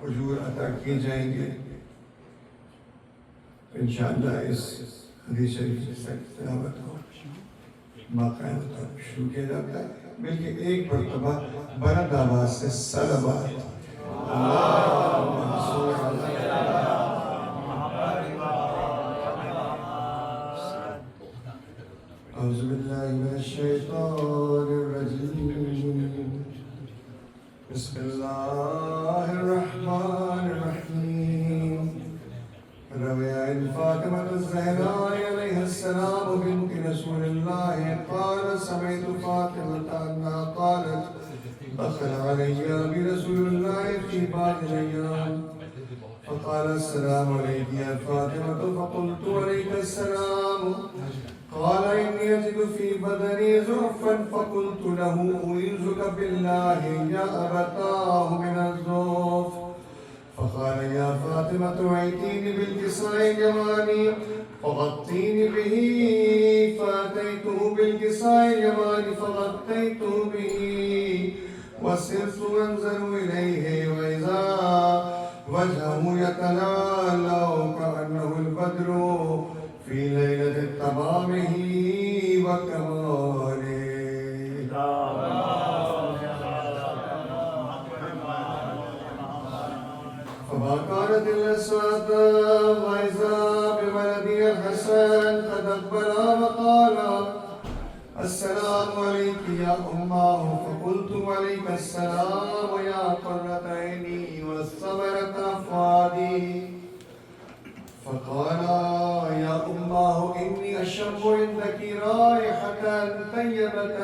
اجور عطا کیے جائیں گے. انشاءاللہ اس حدیث شریف کی تلاوت کو باقاعدہ طور پر شروع کیا جاتا ہے. بلکہ ایک مرتبہ بلند آواز سے صلوات اعوذ باللہ من الشیطان الرجیم بسم اللہ الرحمن الرحیم. روى فاطمة الزهراء عليها السلام بنت رسول الله قال سمعت فاطمة أنها قالت دخل علي برسول الله في بعض الأيام فقال السلام عليك يا فاطمة فقلت عليك السلام. قال إني أجد في بدني زعفا فقلت له أعوذك بالله يا أبتاه من الزعف. فقال يا فاطمة ائتيني بالكساء اليماني فغطيني به. فأتيته بالكساء اليماني فغطيته به وسرت أنظر إليه وإذا وجهه يتلألأ كأنه البدر في ليلة تمامه وكماله. فما كانت إلا الساعة وإذا بولدي الحسن قد أقبل وقال السلام عليك يا أماه. فقلت عليك السلام يا قرة عيني واستبرت أفؤادي. فقال يا أماه إني أشم عندك رائحة طيبة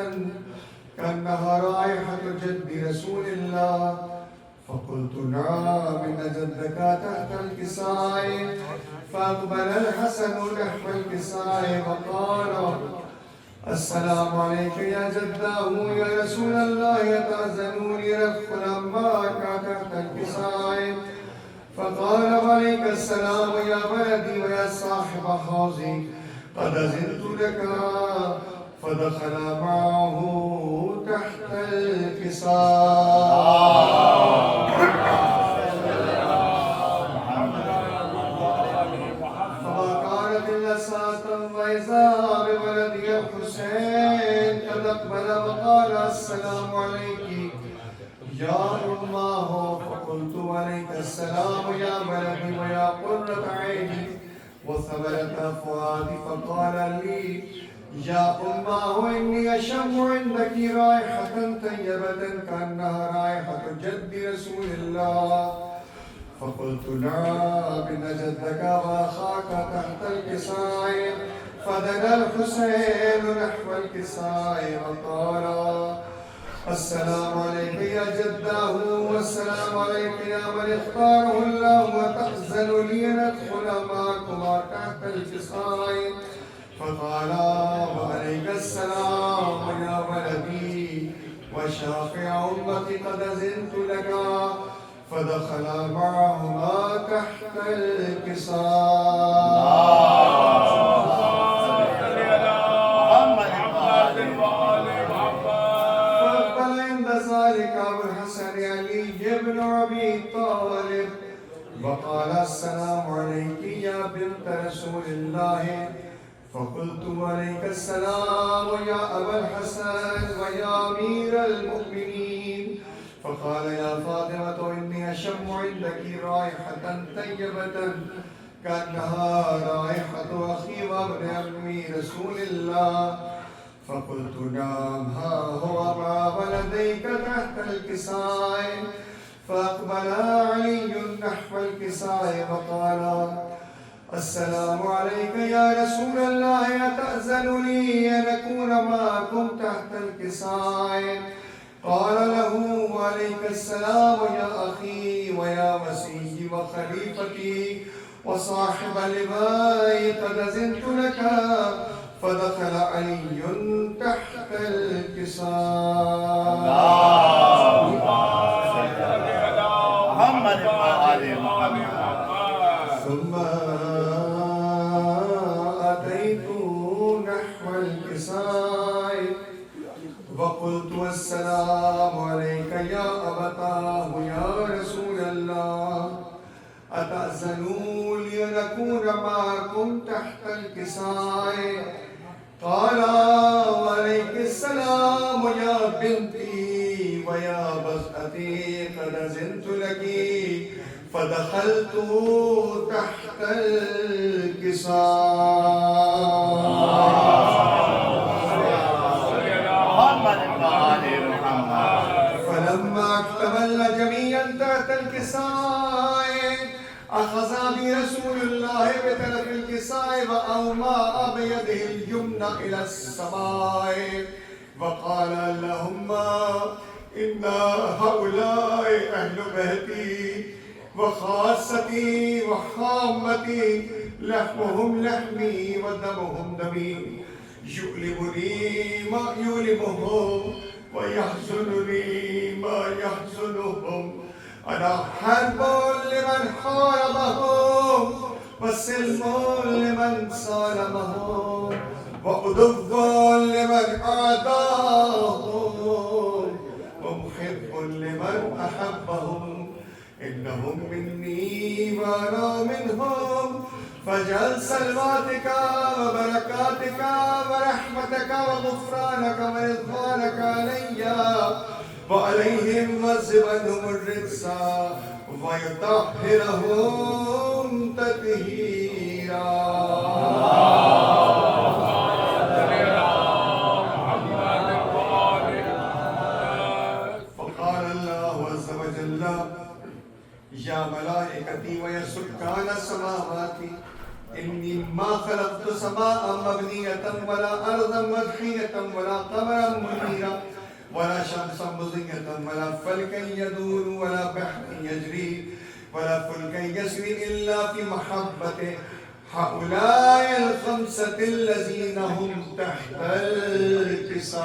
كأنها رائحة جد رسول الله. فقلت نعم إن جدك تحت الكساء. فأقبل الحسن نحو الكساء وقال السلام عليك يا جداه يا رسول الله أتأذنوني أدخل معك تحت الكساء. فقال عليك السلام يا ولدي ويا صاحب حوضي قد أذنت لك. فدخل معه تحت الكساء. فما كانت إلا ساعة وإذا بولدي الحسين قد أقبل وقال السلام عليك يا أماه. فقلت عليك السلام يا ولدي ويا قرة عيني وثمرة فؤادي. فقال لي يا أماه إني أشم عندك رائحة طيبة كأنها رائحة جد رسول الله. فقلت نعم إن جدك وأخاك تحت الكساء. فدنا الحسين نحو الكساء وقال السلام عليك يا جداه والسلام عليك يا من اختاره الله وتأذن لي أن أدخل معكما تحت الكساء. فقال وعليك السلام يا ولدي وشافع أمتي قد أذنت لك. فدخل معهما تحت الكساء. أبو الحسن علي بن أبي طالب وقال السلام عليك يا بنت رسول الله. فقلت عليك السلام يا أبا الحسن ويا أمير المؤمنين. فقال يا فاطمة إني أشم عندك رائحة طيبة كأنها رائحة أخي وابن عمي رسول الله. فقلت نعم ها هو مع ولديك تحت الكساء. فأقبل علي نحو الكساء وقال السلام عليك يا رسول الله أتأذن لي أن أكون معكم تحت الكساء. قال له عليك السلام يا أخي ويا وسيي وخليفتي وصاحب لبائي قد أذنت لك. فدخل علي تحت الكساء. ثم أتيت نحو الكساء وقلت السلام عليك يا أبتاه يا رسول الله. الكساء قال وعليك السلام يا بنتي ويا بسأتي قد أذنت لك فدخلت تحت فلما اكتملنا جميعا تحت الكساء أخذ برسول الله بطرف الكساء وأومأ بيده اليمنى إلى السماء وقال اللهم إن هؤلاء أهل بيتي وخاصتي وحامتي لحمهم لحمي ودمهم دمي يؤلمني ما يؤلمهم ويحزنني ما يحزنهم أنا حرب لمن حاربهم وسلم لمن صالمهم وعدو لمن عاداهم ومحب لمن أحبهم إنهم مني وأنا منهم فاجعل سلواتك وبركاتك ورحمتك وغفرانك ورضوانك علي وعليهم واذهب عنهم الرجس ويطهرهم تطهيرا. فقال الله عز وجل يا ملائكتي ويا سكان السماوات إني ما خلقت سماء مبنية ولا أرضا مدحية ولا قمرا منيرا ولا شمسا مضية ولا فلكا يدور ولا بحرا يجري ولا فلكا يسري إلا في محبته هؤلاء الخمسة الذين هم تحت الكساء.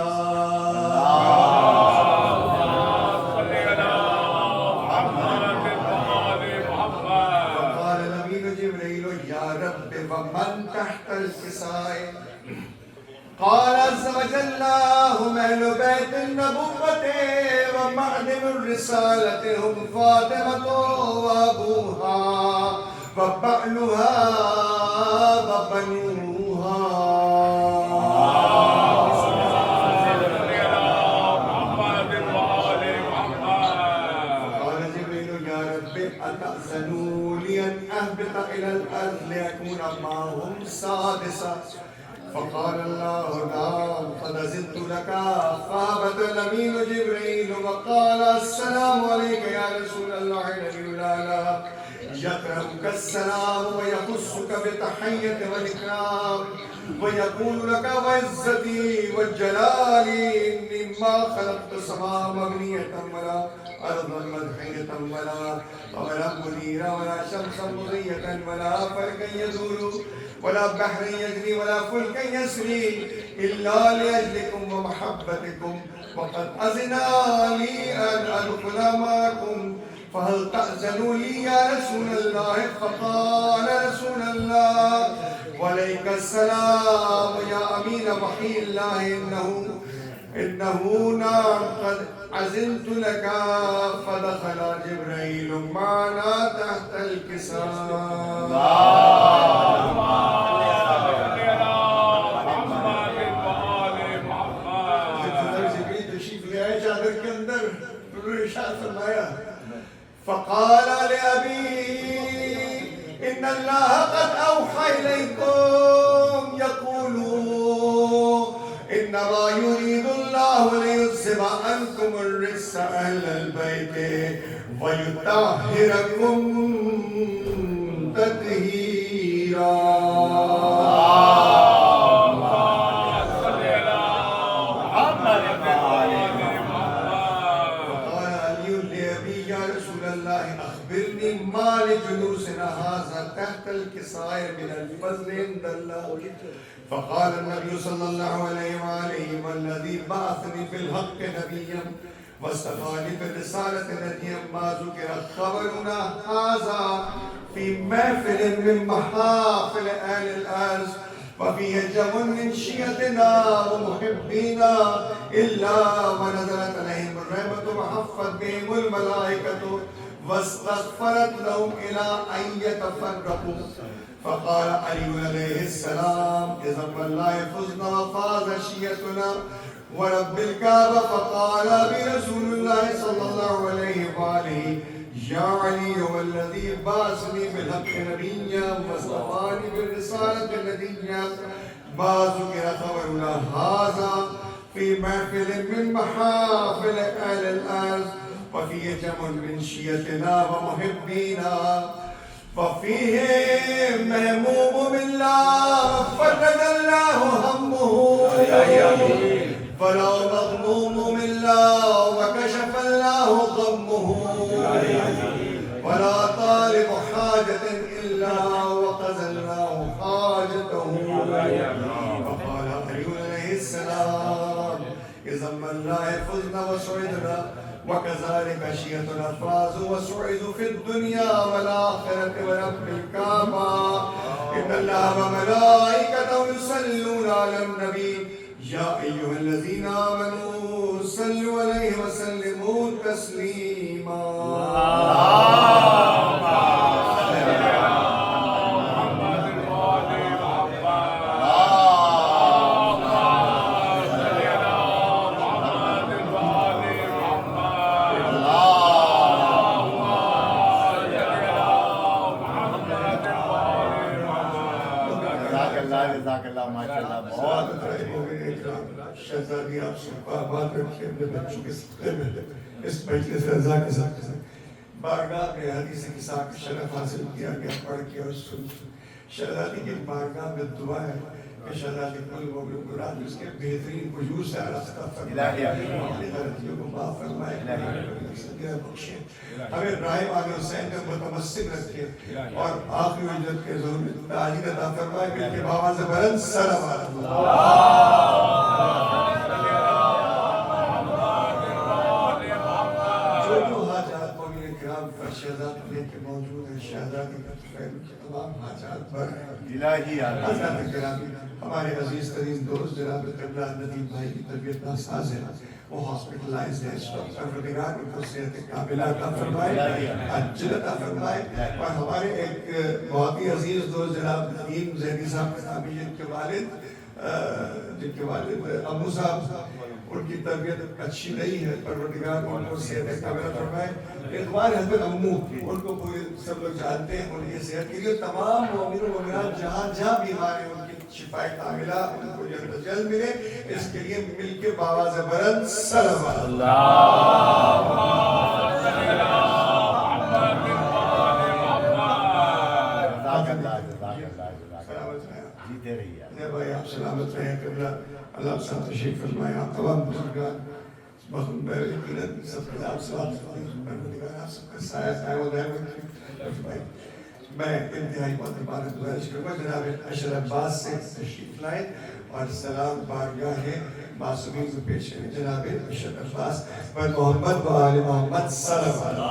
فقال الأمين جبريل يا رب ومن تحت الكساء قال عز وجل هم أهل بيت النبوة ومعدن الرسالة هم فاطمة وأبوها وبعلها وبنوها. فقال جبريل يا رب أتأذنوا لي أن أهبط إلى الأرض لأكون معهم سادسا. فقال الله نعم قد أذنت لك. فهبط الأمين جبريل وقال السلام عليك يا رسول الله الذي لا يقرأك السلام ويخصك بتحية والإكرام ويقول لك وعزتي وجلالي إني ما خلقت سماء مبنية ولا أرضا مدحية ولا قمرا منيرا ولا شمسا مضية ولا فلكا يدور ولا بحر يجري ولا فلك يسري إلا لأجلكم ومحبتكم وقد أذن لي أن أدخل معكم فهل تأذنوا لي يا رسول الله. فقال رسول الله وعليك السلام يا أمين وحي الله إنه نعم قد أذنت لك. فدخل جبريل معنا تحت الكساء. فقال لأبي إن الله قد أوحى إليكم يقول إنما يريد الله ليذهب عنكم الرجس أهل البيت ويطهركم تطهيرا. ما لجلوسنا هذا تحت الكساء من الفضل عند الله. فقال النبي صلى الله عليه وآله والذي بعثني في الحق نبيا واستفاني بالرسالة نبيا ما ذكر خبرنا هذا في محفل من محافل أهل الأرض وفيه جم من شيعتنا ومحبينا إلا ونزلت عليهم الرحمة وحفت بهم الملائكة واستغفرت لهم إلى أن يتفرقوا. فقال علي عليه السلام إذا والله فزنا وفاز شيعتنا ورب الكعبة. فقال برسول الله صلى الله عليه وآله يا علي والذي بعثني بالحق نبيا واصطفاني بالرسالة نبيا ما ذكر خبرنا هذا في محفل من محافل أهل الأرض وفيه جمع من شيعتنا ومحبينا وفيه مهموم بالله فرج الله همه ولا مغموم بالله وكشف الله غمه ولا طالب حاجة إلا وقضى الله حاجته. وقال علي عليه السلام إذا من لا يفزنا وسعدنا وكذلك شيعتنا فازوا وسعدوا في الدنيا والآخرة ورب الكعبة إن الله وملائكته يصلون على النبي يا أيها الذين آمنوا صلوا عليه وسلموا تسليما. شہزادی آپ سب کو آباد رکھے اپنے بچوں کے صدقے میں اس مجلس رضا کے ساتھ بارگاہ میں حدیث قصہ کا شرف حاصل کیا گیا پڑھ کے اور سن. شہزادی کی بارگاہ میں دعا ہے کہ شہزادی کل وہ مراد اس کے بہترین وجود سے آراستہ فرمائے اپنی غلطیوں کو معاف فرمائے بخشے ہمیں راہ آل حسین کا متمسک رکھے اور آخری اجرت کے ظہور میں تاجر عطا فرمائے مل کے بآواز بلند صلوات شہزادی لے کے موجود ہیں. شہزادی کا خیر کے تمام حاجات پر الہی حضرات گرامی ہمارے عزیز ترین دوست جناب قبلہ ندیم بھائی کی طبیعت ناساز ہے وہ ہاسپٹلائز ہے. پروردگار ان کو صحت کاملہ عطا فرمائے اجر عطا فرمائے. اور ہمارے ایک بہت ہی عزیز دوست جناب ندیم زیدی صاحب نامی جن کے والد ابو صاحب ان کی طبیعت اچھی نہیں ہے. پروردگار ان کو صحت کاملہ فرمائے. اخوان حضرت امو ان کو پورے سب لوگ جانتے ہیں. ان کی صحت کے لیے تمام مومن و مومنات جہاں جہاں بیمار ہیں ان کی شفا کاملہ ان کو جلد ملے. اس کے لیے مل کے بآواز بلند صلوات بھائی آپ سلامت رہیں. قبلہ اللہ آپ ساتھ تشریف فرمائے. آپ تمام بزرگان بہت یقیناً سب کے آپ سلام پروردگار آپ سب کا سایہ قائم و دائم رکھے. میں انتہائی محترمانہ گزارش کروں گا جناب اشرف عباس سے تشریف لائیں اور سلام بارگاہ معصومین کو پیش کریں. جناب اشرف عباس پر محمد و آل محمد صلی اللہ علیہ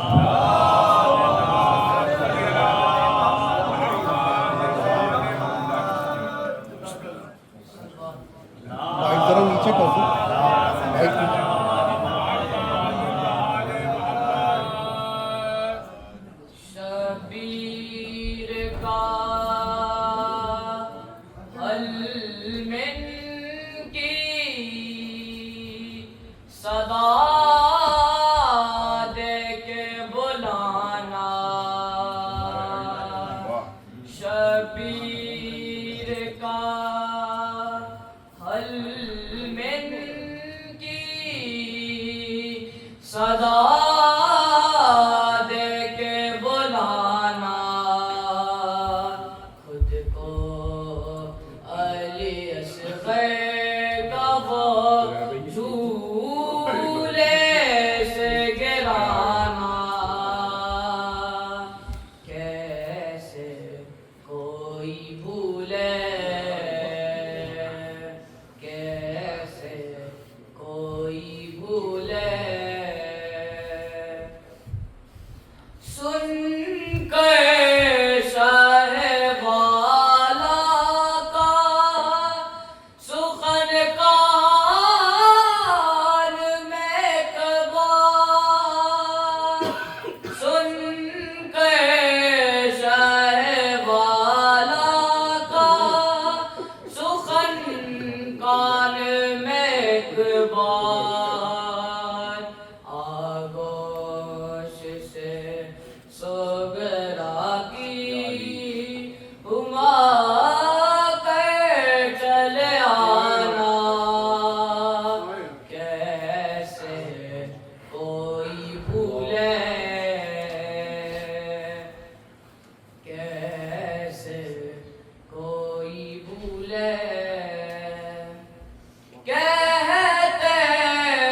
شاہ والا سوگرا کی ہما کر چلے آنا کیسے کوئی بھولے کیسے کوئی بھولے کہتے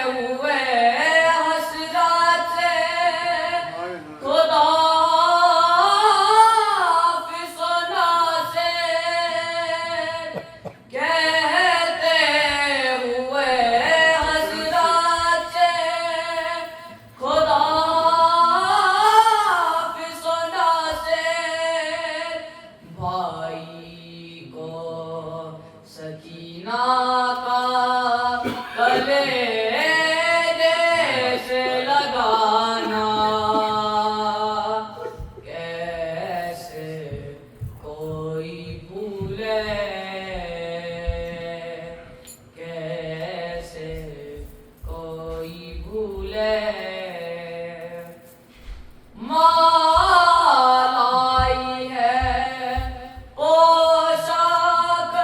ہوئے حسرت سے خدا فسنا سے کہتے ہوئے حسرت سے خدا فسنا سے بھائی کو سکینہ کا کلیجے سے لگانا کیسے کوئی بھولے کیسے کوئی بھولے مال آئی ہے پوشاک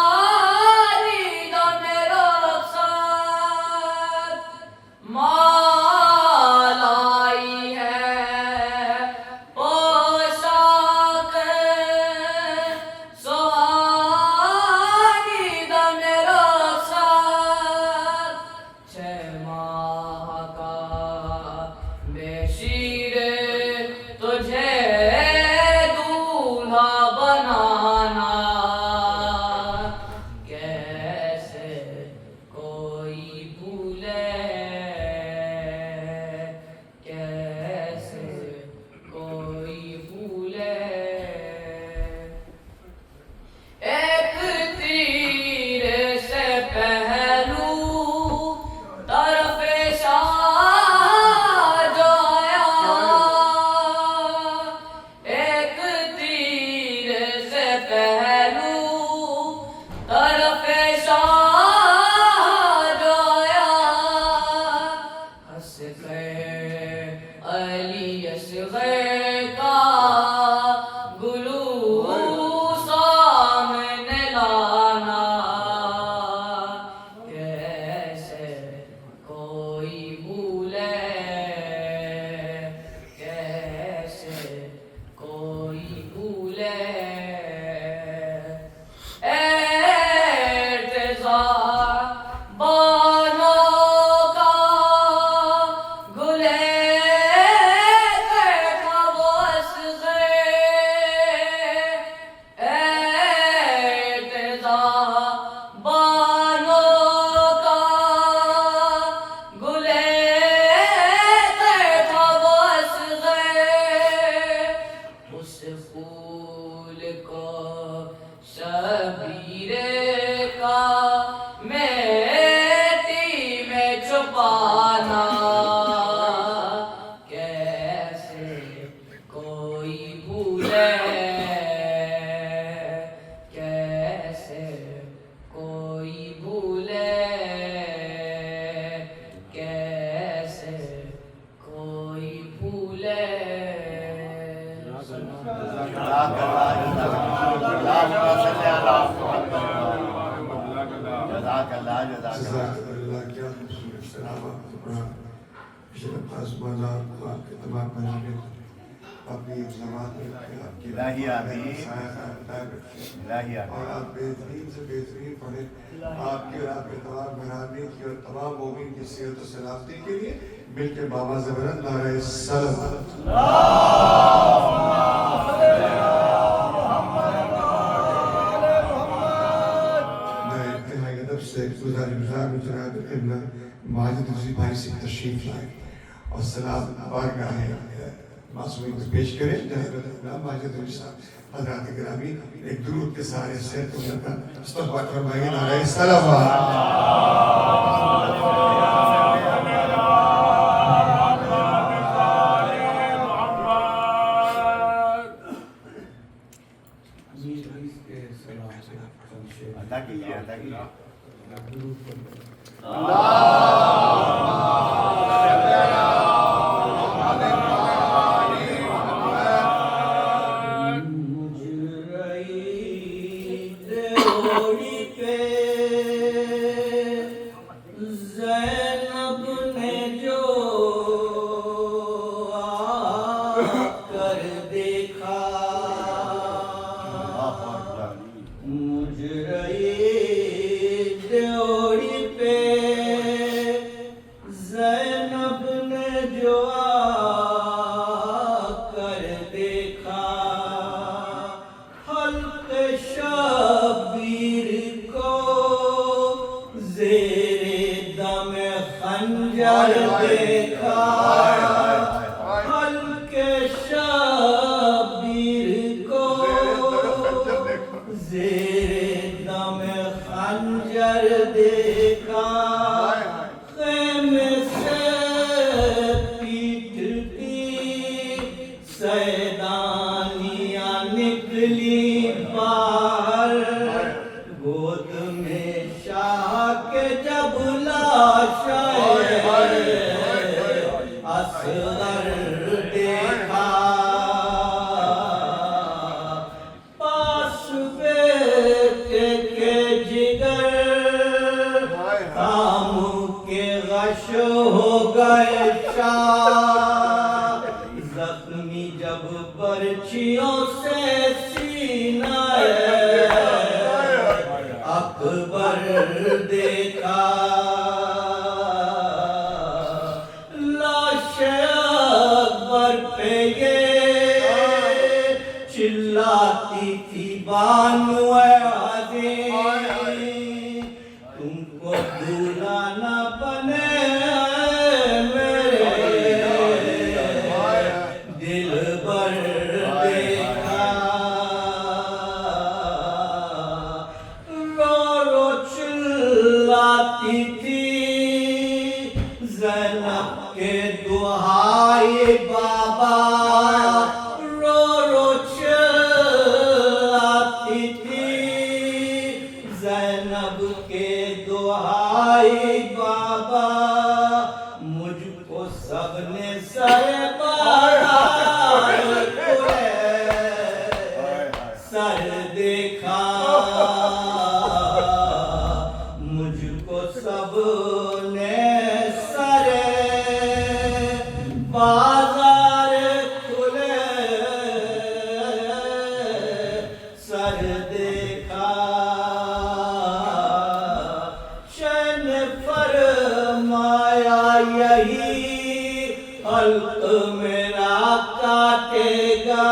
سہاری دم رخصت مال آئی ہے پوشاک سہاری دم رخصت 6 ماہ کا بے شیر تجھے دولہا بنانا کیسے کوئی بھولے کیسے کوئی بھولے ایک تیر سے پہلو طرف شاہ جو آیا ایک تیر سے پہلو طرف شاہ جو آیا ہنس کر علی اصغر کا گلو سامنے لانا کیسے کوئی بھولے کیسے کوئی بھولے ارتضا بانوں کا گلے دیکھا وہ اصغر ارتضا بانوں کا گلے دیکھا وہ اصغر اس پھول کو شبیر کا میٹی میں چھپانا کیسے کوئی بھولے کیسے کوئی بھولے کیسے کوئی بھولے جزاک اللہ جزاک اللہ کیا خوبصورت سلامت قرآن شرف آسمان آپ کے تمام منابع اپنی زبان میں رکھے آپ کی الہی آمین سایہ قائم رکھے الہی آمین اور آپ بہترین سے بہترین پڑھیں آپ کی اور آپ کے تمام منابع کی اور تمام مومن کی صحت و سلامتی کے لیے مل کے بابا زبرت نعرہ سلام سے گزار میں جناب ابن ماجد رضی بھائی سے تشریف لائے اور سلام بارگاہ معصومی کو پیش کریں جناب ابن ماجد رضی صاحب حضرات گرامی ایک درود کے سارے سیر کو جنتا استغفار فرمائیے نعرہ سلام اللہ اصغر دیکھا پاس بیٹے کے جگر کام کے غش ہو گئے چار زخمی جب برچھیوں سے سینہ اکبر دیکھا لاش اکبر پہ یہ چلاتی تھی بانو عظیم تم کو دولہا نہ بنے میرے دل بر دیکھا رو رو چلاتی تھی زینب کے دہائی بابا رو رو چلاتی تھی زینب کے دہائی بابا مجھ کو سب نے سر سر دیکھا مجھ کو سب نے سر بازار کھلے سر دیکھا شہ نے فرمایا یہی حلق میرا کاٹے گا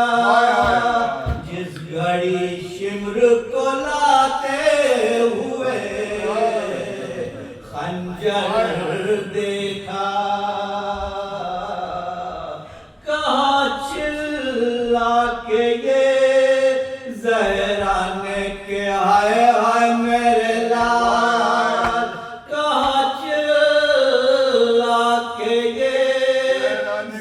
جس گھڑی شمر کو لاتے ہوئے خنجر دیکھا کہا چلا کے یہ زہرا نے کہ ہائے ہائے میرے لال کہا چلا کے یہ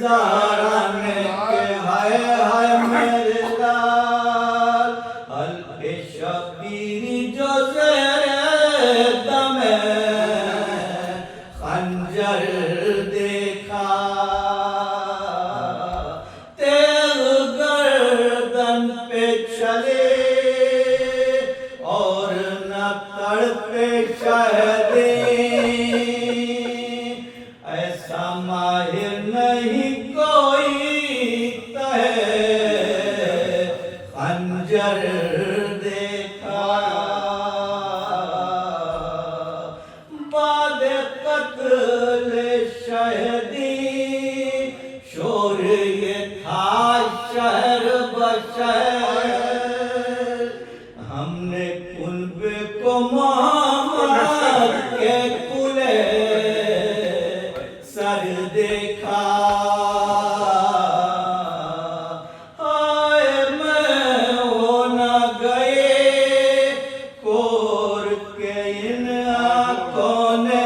زہرا نے کہ ہائے ہائے میرے لال حلق شبیری جو زیر دم خنجر دیکھا تیغ گردن پہ چلے اور نہ تڑپے شہدیں ایسا ماہر نہیں کوئی تہے خنجر دیکھا بعد قتل شہدی شور یہ تھا شہر بشہر ہم نے قلب کو محمد کے کلے سر دیکھا ہائے میں ہو نہ گئے کور کے ان آنکھوں نے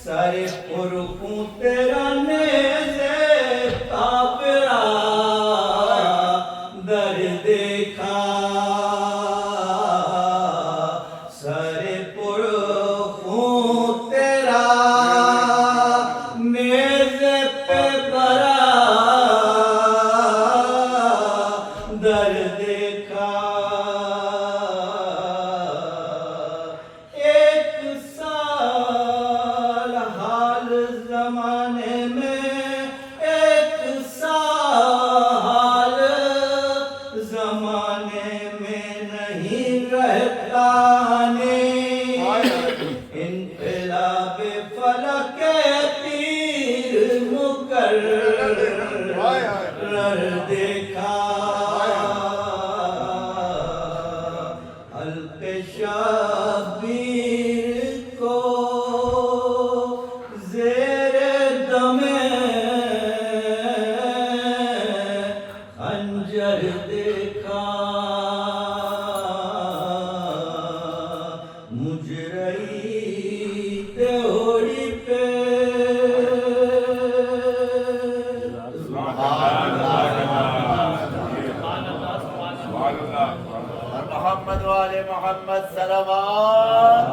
سر پرخوں تیرا نیزے کافرہ در دیکھا سر پرخوں تیرا نیزے پہ برا در دیکھا ایک سال حال زمانے میں ایک سال زمانے میں نہیں رہتا انقلاب فلک تیر مقرر دیکھا حلق شبیر کو زیر دم خنجر دیکھا مجرئی تہوڑی پہ محمد والے محمد صلوات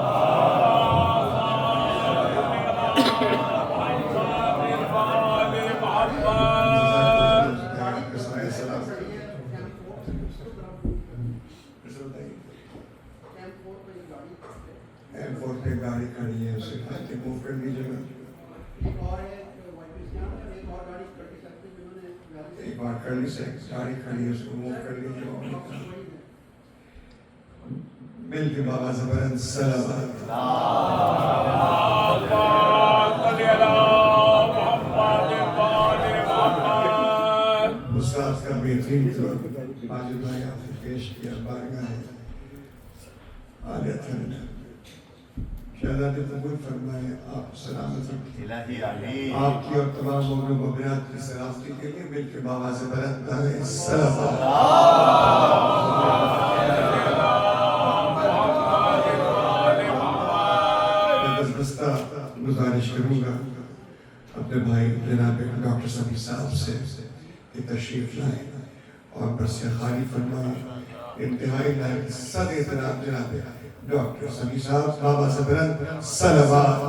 کرنے سے گاڑی کھڑی ہے اس کو موو کر لیجیے. مل کے بابا زبرن صلوات. استاد کا بہترین طور ماجد بھائی آپ نے پیش کیا بارگاہ عالیہ تھنڈ. شہزادے قبول فرمائے آپ سلامت رکھیں آپ کی اور تمام مومن و مومنات کی سلامتی کے لیے مل کے بابا سے بلند دارے صلوات. گزارش کروں گا اپنے بھائی جناب ڈاکٹر سمیع صاحب سے کہ تشریف لائیں اور برسے خالی فرمائیں. انتہائی لائق صد احترام جناب ڈاکٹر سمیع صاحب بابا سے بلند صلوات.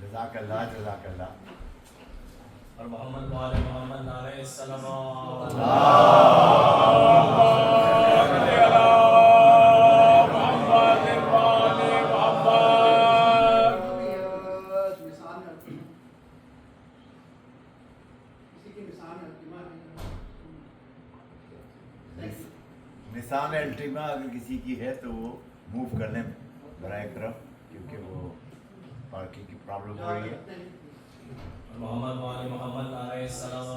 جزاک اللہ جزاک اللہ. اور محمد وآل محمد نعرہ السلام. نسان الٹیما اگر کسی کی ہے تو وہ موو کر لیں برائے کرم کیونکہ وہ پارکنگ کی پرابلم ہو رہی ہے. محمد وآل محمد نعرہ السلام.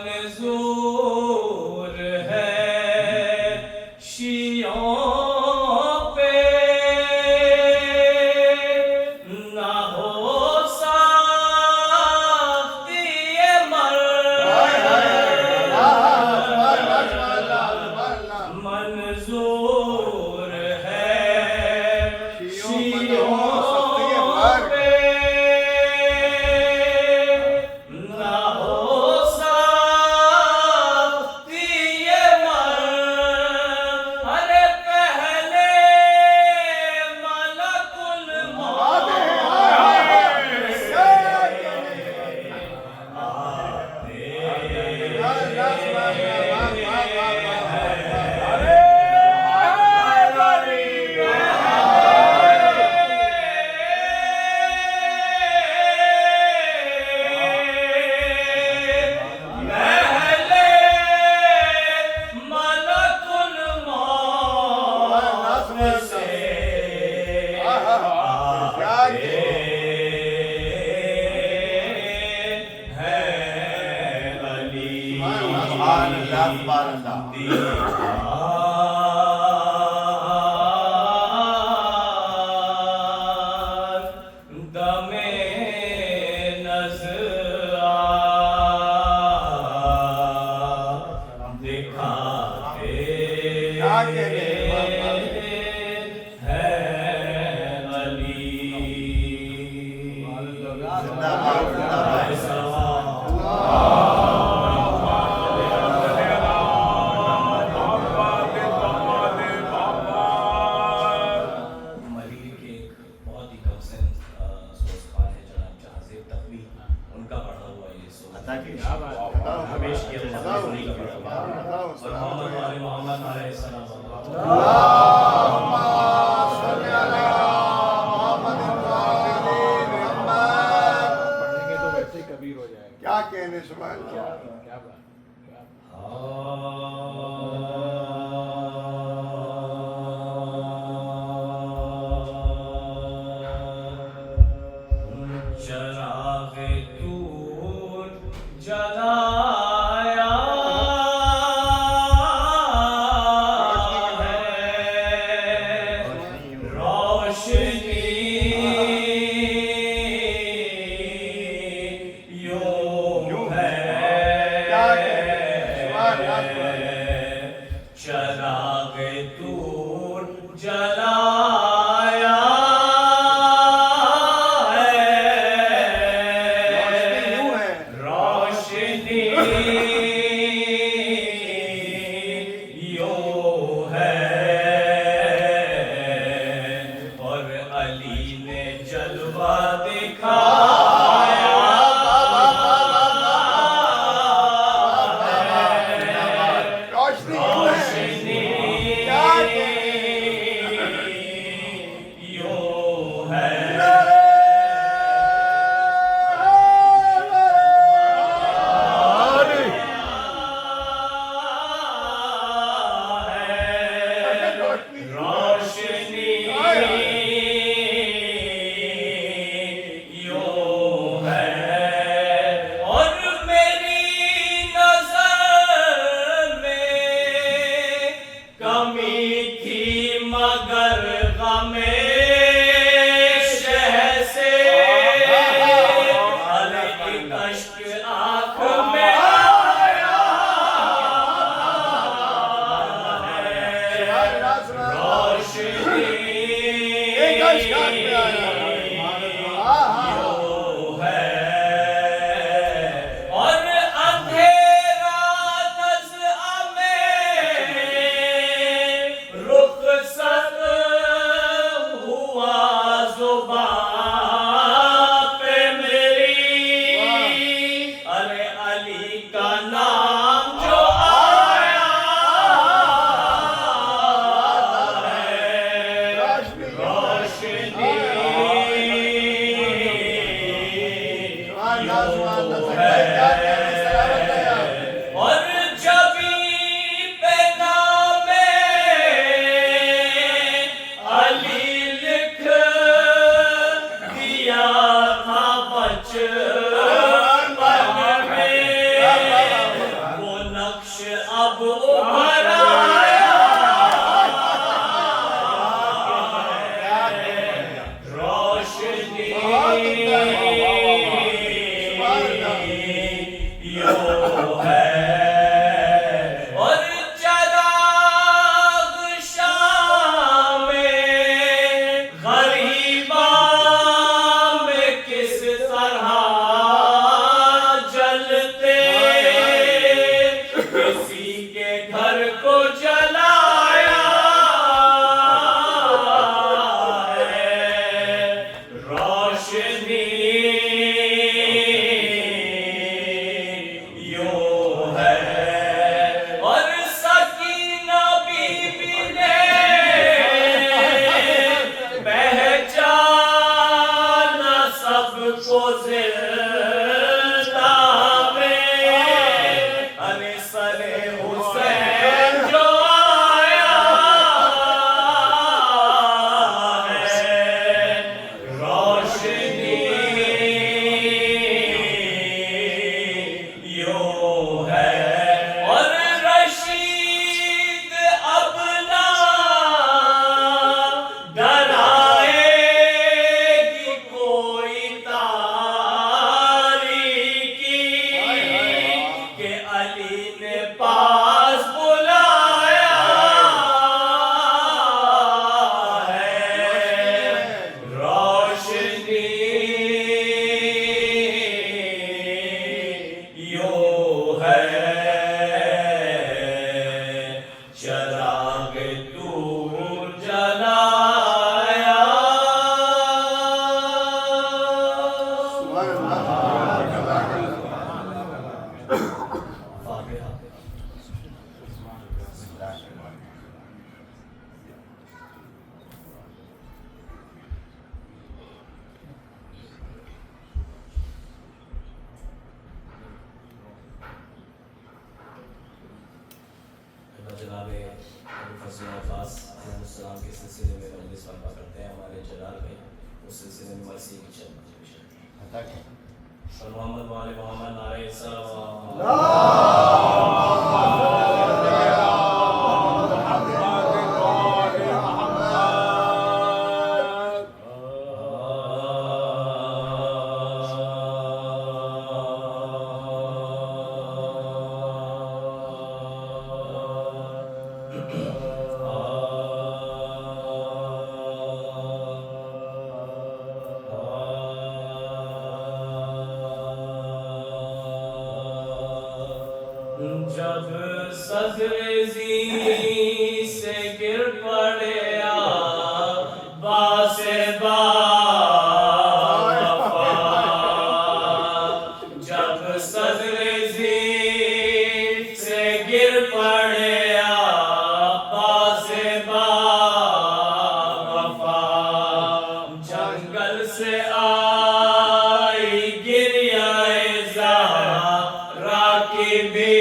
منظور ہے شیعوں زندہ باد زندہ باد ملیح کے ایک بہت ہی کمسن سوز خان ہے جناب جہازیب تقوی، ان کا پڑھا ہوا یہ سوز عطا کی ہمیش کیا جاتا ہے، انہی کا پڑھا ہوا ہے۔ اور محمد والے محمد علیہ السلام کیا کہنے سبحان اللہ. چراغ دور جلایا ہے، روشنی یوں ہے، چراغ دور جلایا روشنی یوں ہے، اور علی نے جلوہ دکھایا روشنی یوں ہے، روشنی یوں ہے، اور میری نظر میں کمی تھی مگر غم شہ سے، ایک اشک آنکھ میں اور اندھیرا نزع میں رخصت ہوا زباں پہ میری، ارے علی کا نام جو آیا ہے، روشنی اور جبیں پہ نام علی لکھ دیا تھا بچپن میں، وہ نقش اب ابھر آیا روشنی یوں ہے، اور چراغ شام غریباں میں کس طرح جلتے، کسی کے گھر کو جلایا ہے، روشنی یوں ہے، اور سکینہ بی بی نے پہچانا سب کو زندہ میں، ارے سر حسین جو آیا ہے، روشنی یوں ہے، اور رشید اب نہ ڈرائے گی کوئی تاج جناب ابو فضل عباس علیہ السلام کے سلسلے میں مجلس برپا کرتے ہیں ہمارے جلال بھائی، اس سلسلے میں مرثیے کی چند اور محمد وآل محمد نعرہ جب سزرزی سے گر پڑے باس با وفا، جب سزرزی سے گر پڑے باس با وفا، جنگل سے آئی گریہ زہرا کی بھی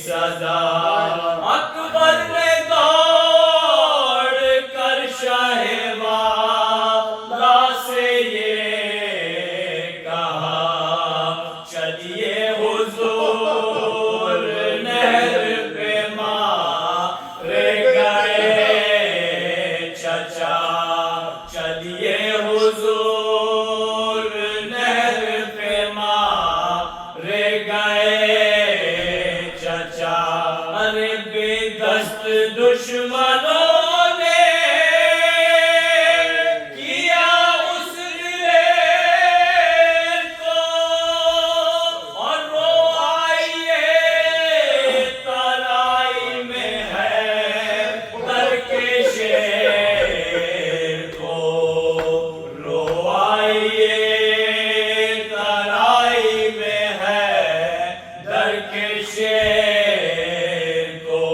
صدا، اکبر نے دوڑ کر شاہ والا سے یہ کہا، چلیے حضور نہر پہ مارے گئے چچا، چلیے حضور نہر پہ مارے گئے چچا، ارے بے دست دشمنوں نے کیا اس دلیر کو، اور رو آئیے ترائی میں ہے در کے شیر کو، رو آئیے ترائی میں ہے در کے شیر کو،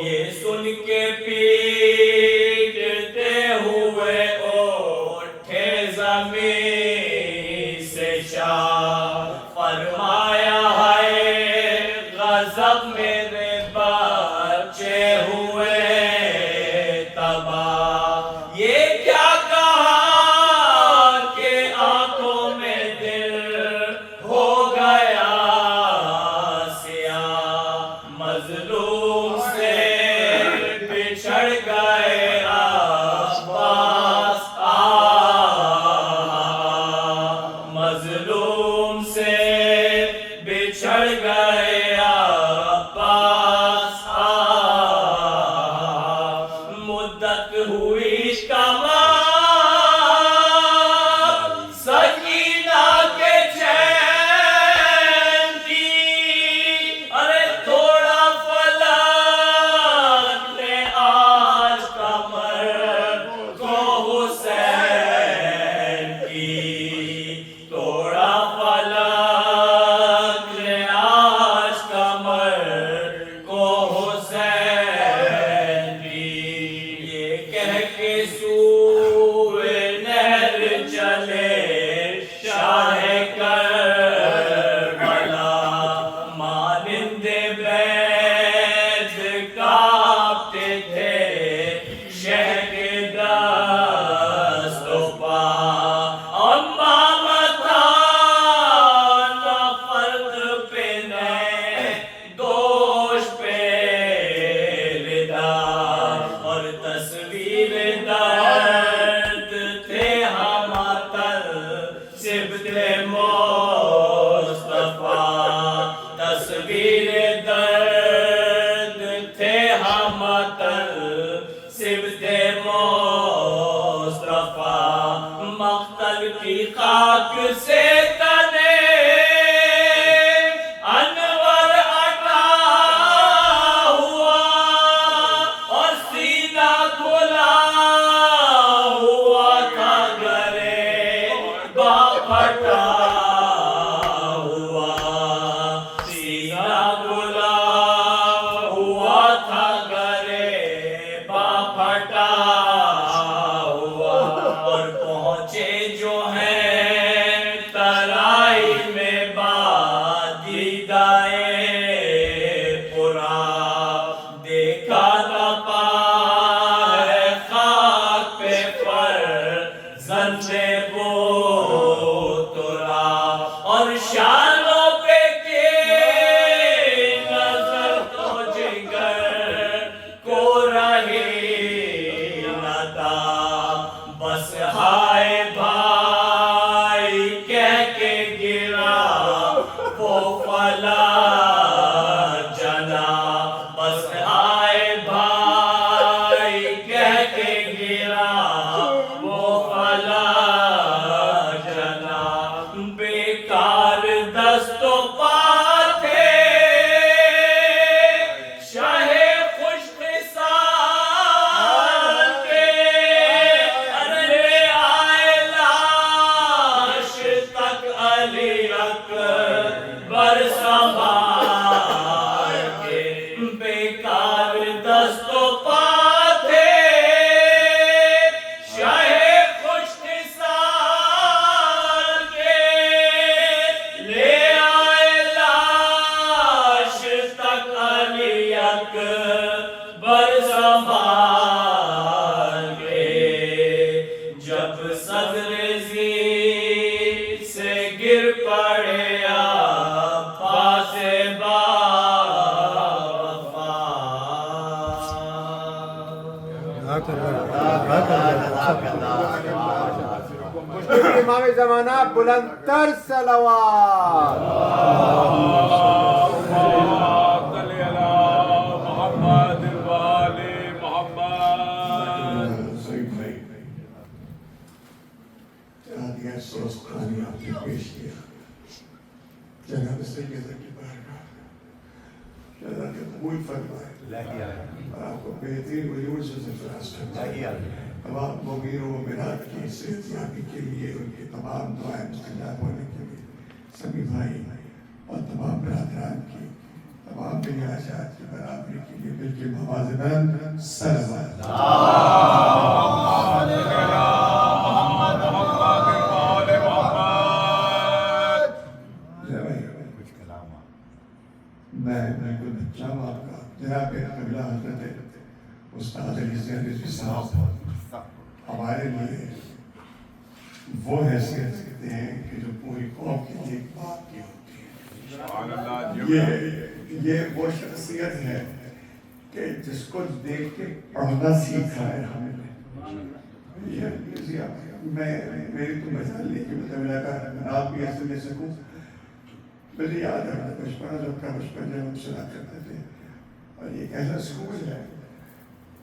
یہ سن کے پیٹتے ہوئے اٹھے زمین سے شاہ، فرمایا ہے غضب میرے بچے ہوئے تباہ، یہ کیا کہا کہ آنکھوں میں دل ہو گیا سیاہ، مظلوم سے بچھڑ گئے عباس مظلوم سے بچھڑ گئے عباس مدت ہوئی تمام سکینہ کے چین کی، ارے تھوڑا فلک نے آج کمر کو حسین کی، تھوڑا فلک نے آج کمر کو حسین کی، یہ کہہ کے سوئے نہر چلے شاہ کربلا، مانند بیت کانپتے تھے شہ کے دست و پا، امام تھا نہ فرد پہ نئے دوش پہ ردا، اور تصویر درد تھے ہماتر سبت مصطفیٰ، تصویر درد تھے ہماتر سبت مصطفیٰ، مقتل کی خاک سے تنے انور عطا ہوا، اور سینہ کھلا ہوا تھا گرے با پھٹا ہوا، سینہ کھلا ہوا تھا گرے با پھٹا ہوا، اور پہنچے جو ہیں ترائی میں بادیدائے پورا، زمانہ بلند تر صلوات. سوستانی آپ نے پیش کیا جناب سید کی بارگاہ اللہ کے قبول فرمائے اور آپ کو بہترین وجود سے سرفراز فرمائے. تمام مومنین و مومنات کی صحت یابی کے لیے ان کے تمام دعائیں مستجاب ہونے کے لیے سبھی بھائی اور تمام برادران کی تمام بنیاجات کی برابری کے لیے بلکہ موازنان صلوات. میں بالکل بچہ ہوں آپ کا. جناب قبلہ حضرت استاد علی زین رضوی صاحب ہمارے لیے وہ حیثیت رکھتے ہیں کہ جو پوری قوم کے لیے باپ کی ہوتی ہے. یہ وہ شخصیت ہے کہ جس کو دیکھ کے پڑھنا سیکھا ہے ہم نے. میری تو مجال نہیں کہ مطلب کا آپ بھی ایسے لے سکوں. مجھے یاد ہے بچپن جب کا بچپن جب ہم سنا کرتے تھے اور یہ ایک ایسا اسکول ہے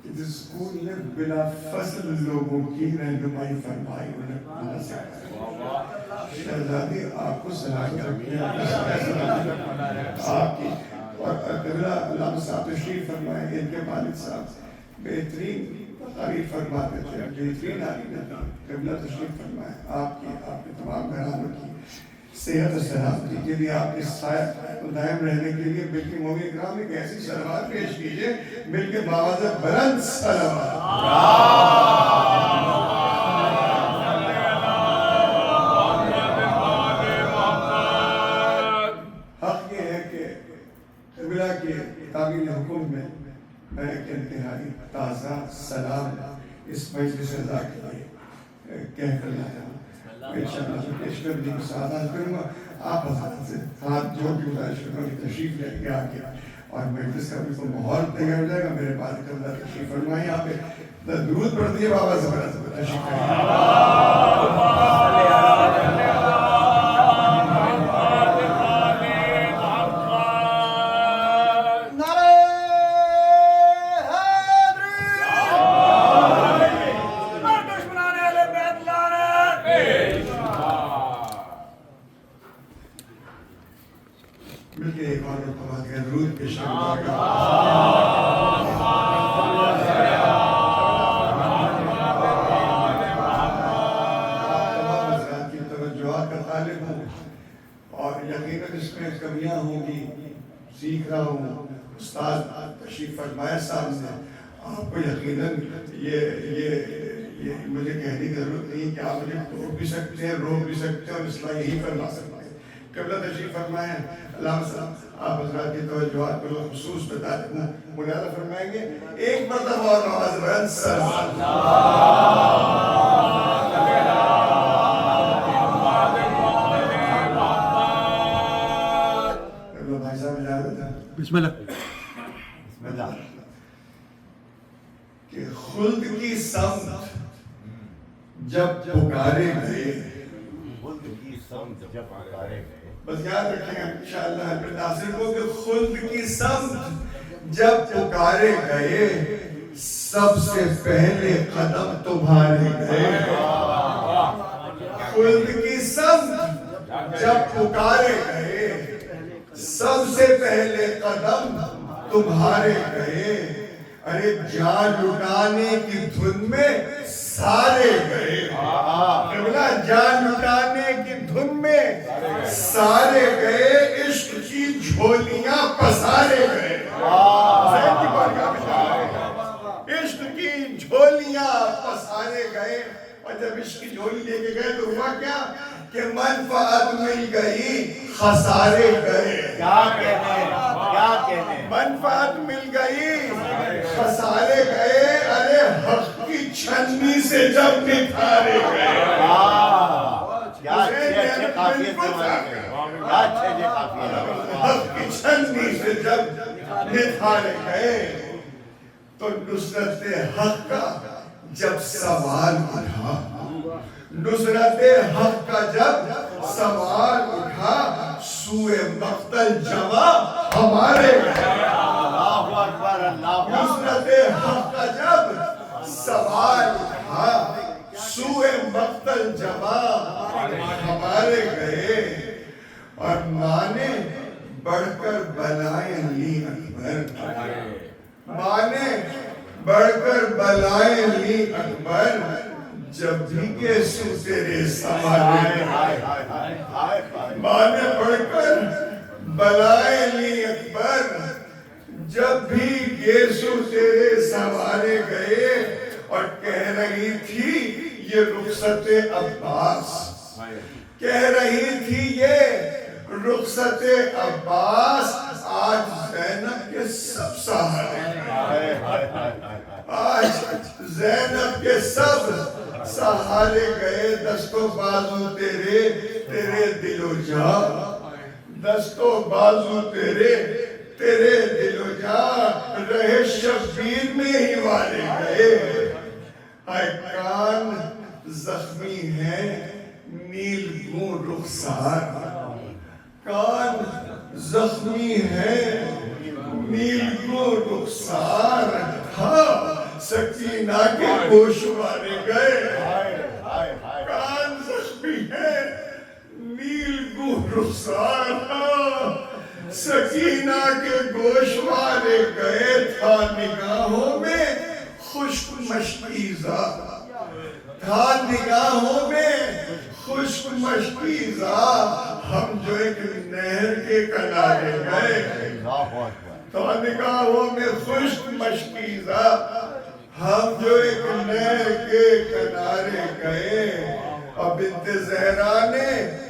کہ جس اسکول نے بلا فصل لوگوں کی رہنمائی فرمائی. انہیں شہزادی آپ کو سلام کرتے ہیں آپ کی اور قبلہ علامہ صاحب تشریف فرمائے. ان کے والد صاحب بہترین تعریف فرماتے تھے, بہترین آدمی تھے. قبلہ تشریف فرمائے. آپ کے تمام گھرانوں کی صحت و سلامتی کے لیے آپ کے ساتھ دائم رہنے کے لیے بلکہ مومن اکرام ایک ایسی صلوات پیش کیجئے بلکہ باوجہ بلند صلوات. حق یہ ہے کہ قبلہ کے تعمیل حکم میں ایک انتہائی تازہ سلام اس مجلس رضا کے لیے کہہ کر لایا. انشاءاللہ جو پیش کر دی مساعدہ کروں گا. آپ حضرت سے ہاتھ جوڑ کے گزارش کروں گی تشریف لے کے آگے اور مجلس کا بھی ماحول تیار ہو جائے گا. میرے پاس قبلہ تشریف فرمائیں. یہاں پہ درود پڑھتی ہے بابا زبردست تشریف سیکھ رہا ہوں. استاد تشریف فرمایا سامنے. آپ کو یقیناً یہ مجھے کہنے کی ضرورت نہیں کہ آپ مجھے توڑ بھی سکتے ہیں, روک بھی سکتے ہیں اور اصلاح یہی فرما سکتے ہیں. قبلہ تشریف فرمائیں. علامہ صاحب آپ حضرات کی توجہات پر خصوص بتا دیں ملاحظہ فرمائیں گے. ایک مرتبہ اور نواز برن بسم اللہ. کہ خلد کی سمت جب پکارے گئے, بس یاد رکھیں انشاءاللہ پھر ناصر کو کہ خلد کی سمت جب پکارے گئے سب سے پہلے قدم تمہارے گئے. خلد کی سمت جب پکارے گئے سب سے پہلے قدم تمہارے گئے. ارے جان لٹانے کی دھن میں سارے گئے. جان لٹانے کی دھن میں سارے گئے. عشق کی جھولیاں پسارے گئے. عشق کی جھولیاں پسارے گئے. اور جب عشق کی جھولی لے کے گئے تو ہوا کیا کہ منفعت مل گئی خسارے گئے. کیا کہنے منفعت مل گئی خسارے گئے. ارے حق کی چھنی سے جب نتھارے گئے. حق کی چھنی سے جب نتھارے گئے تو نصرت حق کا جب سوال اٹھا نصرت حق کا جب سوال اٹھا سوئے مقتل جمع ہمارے اللہ اکبر اللہ نصرت حق کا جب سوال اٹھا سوئے مقتل جمع ہمارے گئے اور ماں نے بڑھ کر بلائیں لی اکبر ماں نے بڑھ کر بلائیں لی اکبر جب بھی یسوع تیرے سنبھالے ماں نے بڑھ کر بلائیں لی اکبر جب بھی یسوع تیرے سنبھالے گئے اور کہہ رہی تھی یہ رخصت عباس کہہ رہی تھی یہ رخصت عباس آج زینب کے سب سہارے آج زینب کے سب سہارے گئے دست و بازو تیرے تیرے دل و جا دست و بازو تیرے تیرے دل و جا رہے شبیر میں ہی والے گئے اے کان زخمی ہے نیل گون رخسار کان زخمی ہے نیل گون رخسار ہاں سکینہ کے گوش مارے گئے کان زخمی ہے نیل گون رخسار ہاں سکینہ کے گوش مارے گئے تھا نگاہوں میں خشک مشکیزہ تھا نگاہوں میں خشک مشکیزہ ہم جو ایک نہر کے کنارے گئے تھا نگاہوں میں خشک مشکیزہ ہم جو ایک نہر کے کنارے گئے اور بنت زہرا نے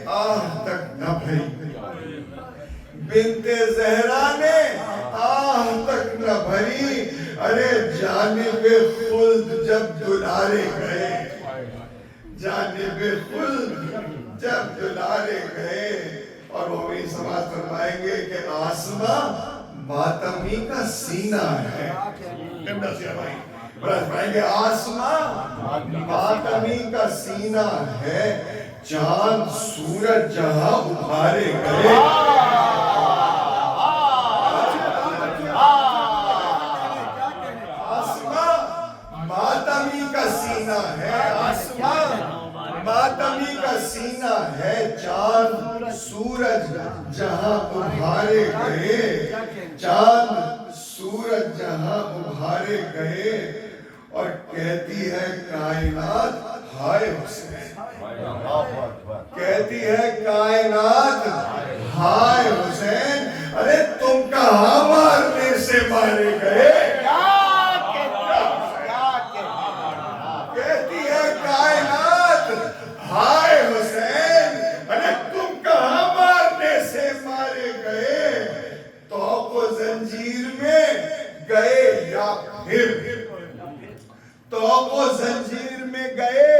آہ تک نہ بھری بنت زہرا نے آہ تک نہ بھری ارے جانب خلد جب دلارے گئے جانب خلد جب دلارے گئے اور وہ بھی سماعت فرمائیں گے کہ آسماں ماتمی کا سینہ ہے فرمائیں گے آسماں ماتمی کا سینہ ہے چاند سورج جہاں ابھارے گئے ماتمی کا سینہ ہے آسمان ماتمی کا سینہ ہے چاند سورج جہاں ابھارے گئے چاند سورج جہاں ابھارے گئے اور کہتی ہے کائنات ہائے حسین کہتی ہے کائنات ہائے حسین ارے تم کہاں مارنے سے مارے گئے کہتی ہے کائنات ہائے حسین ارے تم کہاں مارنے سے مارے گئے توق و زنجیر میں گئے یا پھر توق و زنجیر میں گئے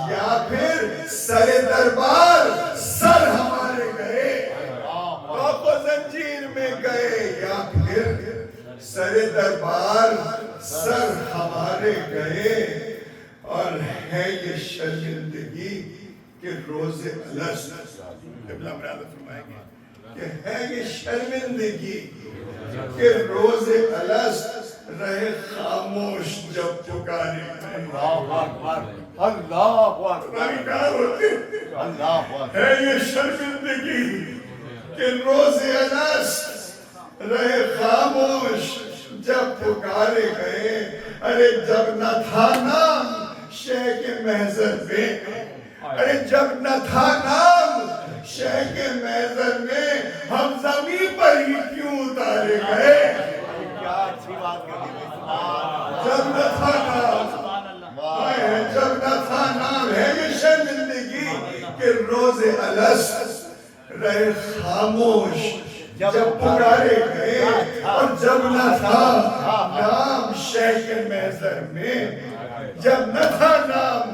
یا پھر سر دربار سر ہمارے گئے توق و زنجیر میں گئے یا پھر سر دربار سر ہمارے گئے اور ہے یہ شرمندگی کہ روز الست قبلہ مرادت فرمائیں گے کہ ہے یہ شرمندگی کہ روز الست رہے خاموش جب پکارے ہے یہ شرمندگی کہ روز الست رہے خاموش جب پکارے گئے ارے جب نہ تھا نام شہ کے محضر میں ارے جب نہ تھا نام شہ کے محضر میں ہم زمین پر ہی کیوں اتارے گئے جب نہ تھا نام جب نہ تھا نام ہے یہ شرمندگی کہ روز الست رہے خاموش جب پکارے گئے اور جب نہ تھا نام شہ کے محضر میں جب نہ تھا نام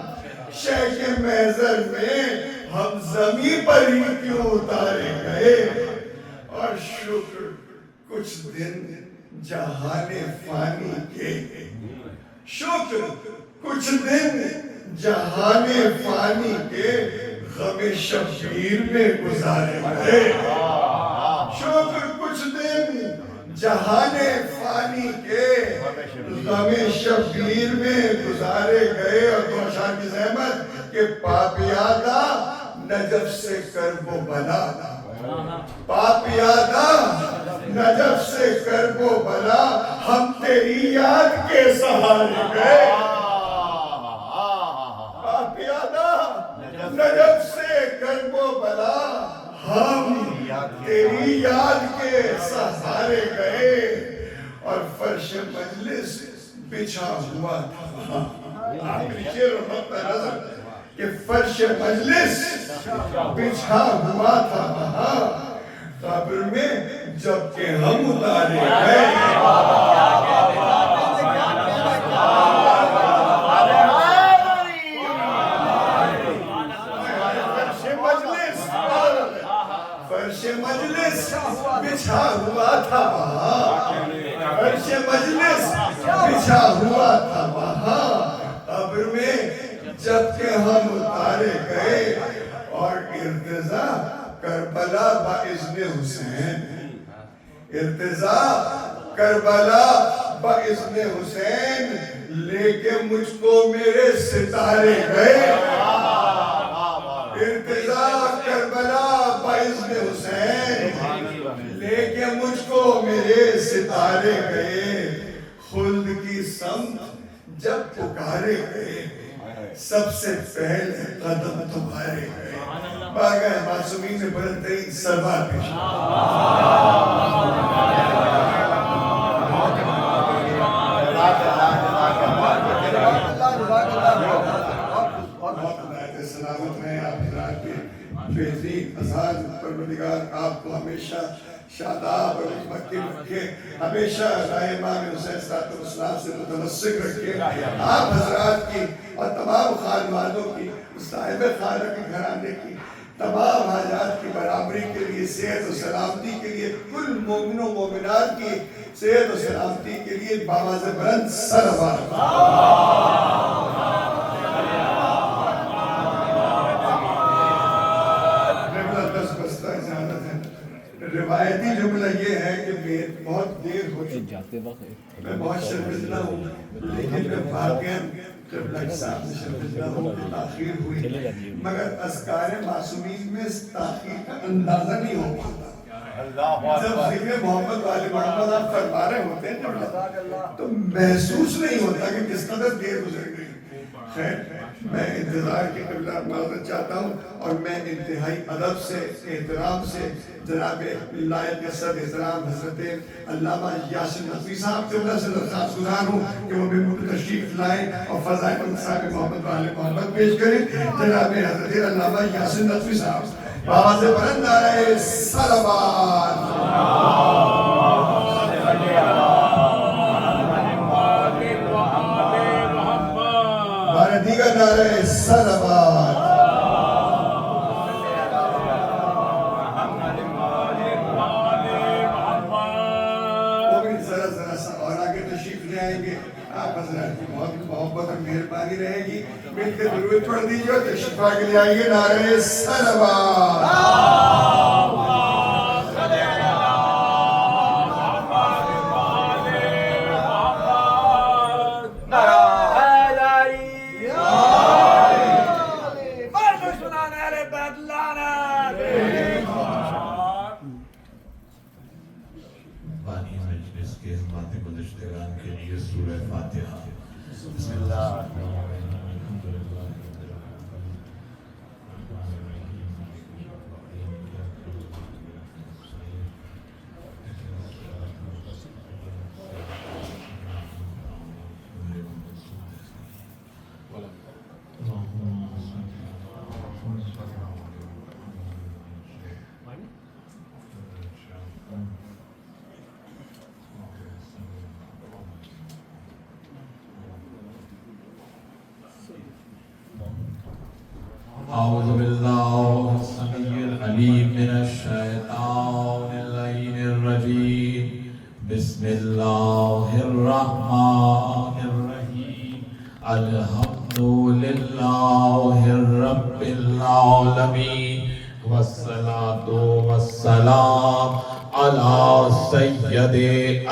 شہ کے محضر میں ہم زمین پر ہی کیوں اتارے گئے اور شکر کچھ دن جہان فانی کے شکر کچھ دن جہان فانی کے غم شبیر میں گزارے گئے شکر کچھ دن جہان فانی کے غم شبیر میں گزارے گئے اور دو اشعار کی زحمت کہ پاپیادہ نجف سے کرب و بلا پاپیادہ نجف سے کرب و بلا ہم تیری یاد کے سہارے گئے پاپیادہ نجف سے کرب و بلا ہم تیری یاد کے سہارے گئے اور فرش مجلس بچھا ہوا تھا آخری شعر اور نقطہ نظر کہ فرش مجلس بچھا ہوا تھا وہاں قبر میں جب کہ ہم اتارے گئے فرش مجلس بچھا ہوا تھا وہاں فرش مجلس بچھا ہوا تھا وہاں قبر میں جب کہ ہم اتارے گئے اور ارتضا کربلا باذن حسین ارتضا کربلا باذن حسین لے کے مجھ کو میرے ستارے گئے ارتضا کربلا باذن حسین لے کے مجھ کو میرے ستارے گئے خلد کی سمت جب پکارے گئے سب سے پہلے قدم تمہارے گئے باغہ معصومین میں بلند ترین سربار پیش سلامت رہیں آپ حضرات کے بہترین اذہان پروردگار آپ کو ہمیشہ شاداب اور مکن رکھے ہمیشہ راہ امام حسین صلی اللہ علیہ وسلم سے متمسک رکھے آپ حضرات کی اور تمام خانوادوں کی صاحب خانہ کے گھرانے کی تمام حاجات کی برابری کے لیے صحت و سلامتی کے لیے کل مومن و مومنات کی صحت و سلامتی کے لیے بآواز بلند صلوات روایتی جملہ یہ ہے کہ بہت دیر ہو چکی میں بہت شرمندہ ہوں لیکن میں واقعاً قبلہ کے سامنے شرمندہ ہوں کہ تاخیر ہوئی مگر اذکار معصومین میں اس تاخیر کا اندازہ نہیں ہو پاتا جب ذکر محمد والے محمد آپ فرما رہے ہوتے ہیں تو محسوس نہیں ہوتا کہ کس قدر دیر گزر گئی خیر میں انتظار کی قبلہ معذرت چاہتا ہوں اور میں انتہائی ادب سے احترام سے جناب لائق صد احترام حضرت علامہ یاسر نقوی صاحب قبلہ سے درخواست گزار ہوں کہ وہ بے تشریف لائیں اور فضائل صاحب محمد والے محمد پیش کریں جناب حضرت علامہ یاسر نقوی صاحب بآواز بلند نعرہ صلوات دیگر نعرہ صلوات وہ بھی ذرا سا اور آگے تشریف لے آئیں گے آپ حضرات کی بہت محبت اور مہربانی رہے گی مل کے درود پڑھ دیجیے اور تشریف آگے لے آئیے نعرہ صلوات والصلاة والسلام على سید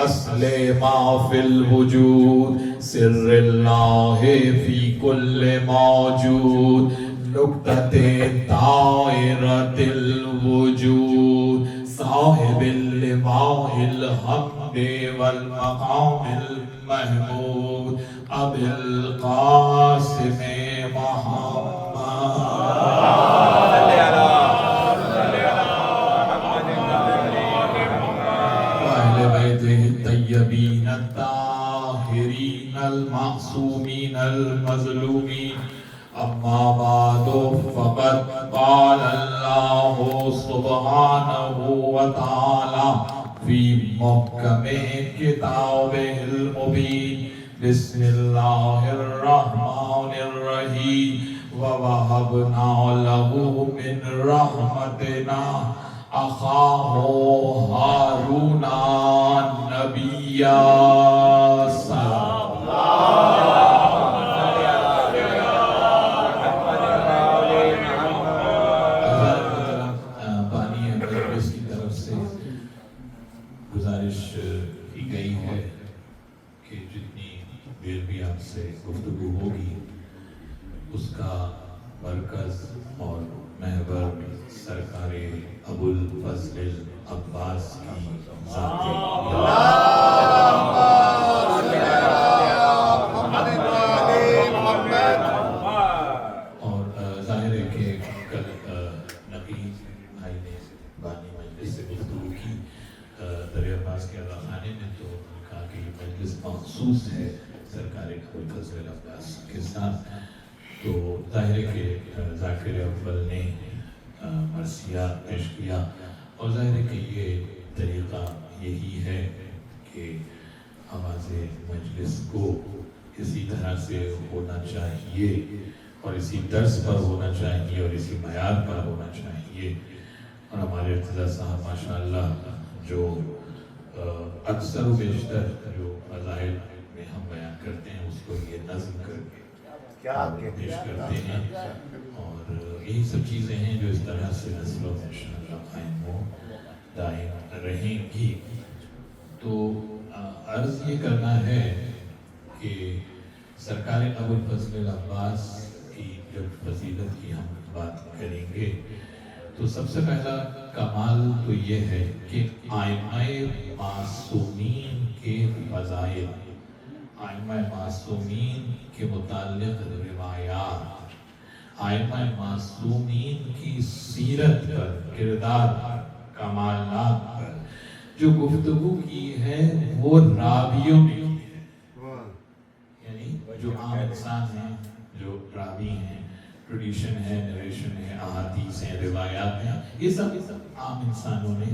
اصل ما فی الوجود سر اللہ فی کل موجود نکتۃ دائرۃ الوجود صاحب اللواء الحمد والمقام المحمود ابی القاسم الطيبين الطاهرين المعصومين المظلومين أما بعد فقد قال الله سبحانه وتعالى في محكم كتابه المبين بسم الله الرحمن الرحيم ووهبنا له من رحمتنا أخاه هارون نبيا بانی مجلس کی طرف سے گزارش کی گئی ہے کہ جتنی دیر بھی آپ سے گفتگو ہوگی اس کا مرکز اور محور سرکار ابو الفضل عباس کی ذات اور ظاہر ہے کہ کل نقی بھائی نے بانی مجلس سے گفتگو کی در عباس کے اعلیٰ خانے میں، تو کہا کہ یہ مجلس مخصوص ہے سرکار ابو الفضل عباس کے ساتھ. تو ظاہر ہے کہ ذاکر اول نے مرثیہ پیش کیا اور ظاہر ہے کہ یہ طریقہ یہی ہے کہ آواز مجلس کو اسی طرح سے ہونا چاہیے اور اسی طرز پر ہونا چاہیے اور اسی معیار پر ہونا چاہیے. اور ہمارے ارتضیٰ صاحب ماشاءاللہ جو اکثر و بیشتر جو مذاہب میں ہم بیان کرتے ہیں اس کو یہ نظم کر کے پیش کرتے ہیں، اور یہی سب چیزیں ہیں جو اس طرح سے نسلوں میں انشاءاللہ قائم ہو دائم رہیں گی. تو عرض یہ کرنا ہے کہ سرکار ابو الفضل عباس کی جب فضیلت کی ہم بات کریں گے تو سب سے پہلا کمال تو یہ ہے کہ ائمہ معصومین کے فضائل، ائمہ معصومین کے متعلق روایات، ائمہ معصومین کی سیرت پر، کردار پر، کمالات پر جو گفتگو کی ہے وہ راویوں نے کی ہے. یعنی جو عام انسان ہیں، جو راوی ہیں، ٹریڈیشن ہے، نریشن ہے، احادیث ہیں، روایات ہیں، یہ سب عام انسانوں نے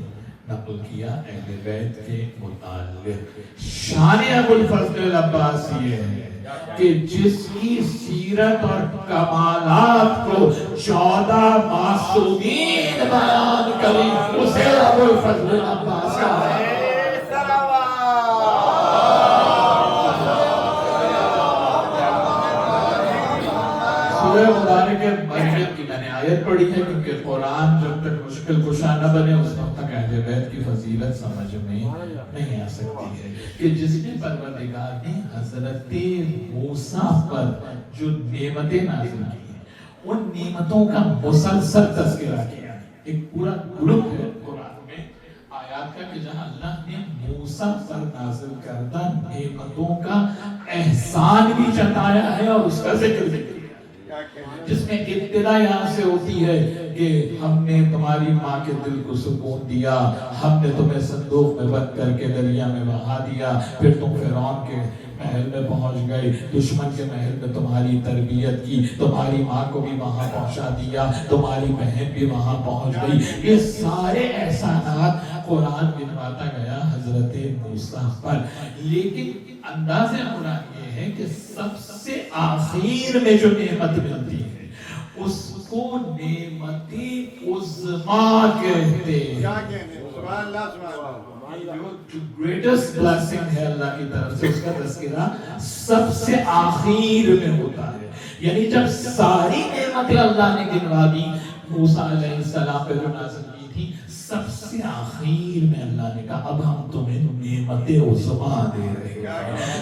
نقل کیا اہل بیت کے متعلق. شان ابو الفضل عباس یہ ہے کہ جس کی سیرت اور کمالات کو 14 معصومین بیان کریں اسے ابو الفضل عباس کا ہے. سورہ مبارک مریم کی میں نے آیت پڑھی ہے کیونکہ قرآن جب تک مشکل کشا نہ بنے اس وقت تک اہل بیت کی فضیلت سمجھ میں نہیں آ سکتی ہے کہ جس نے پروردگار نے حضرت موسیٰ پر جو نعمتیں نازل کی ہیں ان نعمتوں کا مسلسل تذکرہ کیا ہے. ایک پورا گروپ ہے قرآن میں آیات کا کہ جہاں اللہ نے موسیٰ پر نازل کردہ نعمتوں کا احسان بھی جتایا ہے اور اس کا ذکر بھی کیا، جس میں ابتدا یہاں سے ہوتی ہے کہ ہم نے تمہاری ماں کے دل کو سکون دیا، ہم نے تمہیں صندوق میں بند کر کے دریا میں بہا دیا، پھر تم فرعون کے محل میں پہنچ گئے، دشمن کے محل میں تمہاری تربیت کی، تمہاری ماں کو بھی وہاں پہنچا دیا، تمہاری بہن بھی وہاں پہنچ گئی. یہ سارے احسانات قرآن گنواتا گیا حضرت موسیٰ پر. لیکن انداز مراد یہ ہے کہ سب سے آخر میں جو نعمت ملتی ہے اس کو نعمت عظمیٰ کہتے ہیں. سبحان اللہ سبحان اللہ. جو گریٹسٹ بلیسنگ ہے اللہ کی طرف سے اس کا تذکرہ سب سے آخر میں ہوتا ہے. یعنی جب ساری نعمتیں اللہ نے گنوا دی موسیٰ علیہ السلام پہ جو نازل کی تھی، سب سے آخر میں اللہ نے کہا اب ہم تمہیں نعمت عظمیٰ دے رہے ہیں،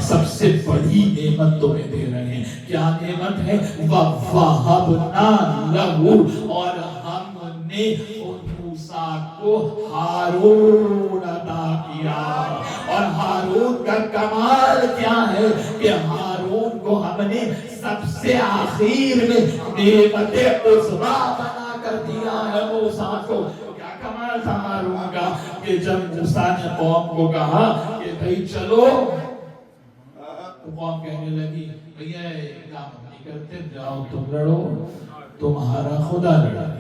سب سے بڑی نعمت تمہیں دے رہے ہیں۔ کیا نعمت ہے؟ وَوَهَبْنَا لَهُ، اور ہم نے موسیٰ کو ہارون عطا کیا۔ اور ہارون کا کمال کیا ہے کہ ہارون کو ہم نے سب سے آخر میں نعمت عظمیٰ بنا کر دیا ہے موسیٰ کو۔ کیا کمال تھا ہارون کا کہ جب موسیٰ نے قوم کو کہا کہ بھئی چلو، تو قوم کہنے لگی بھیا کام نہیں کرتے، جاؤ تم لڑو، تمہارا خدا لڑا ہے۔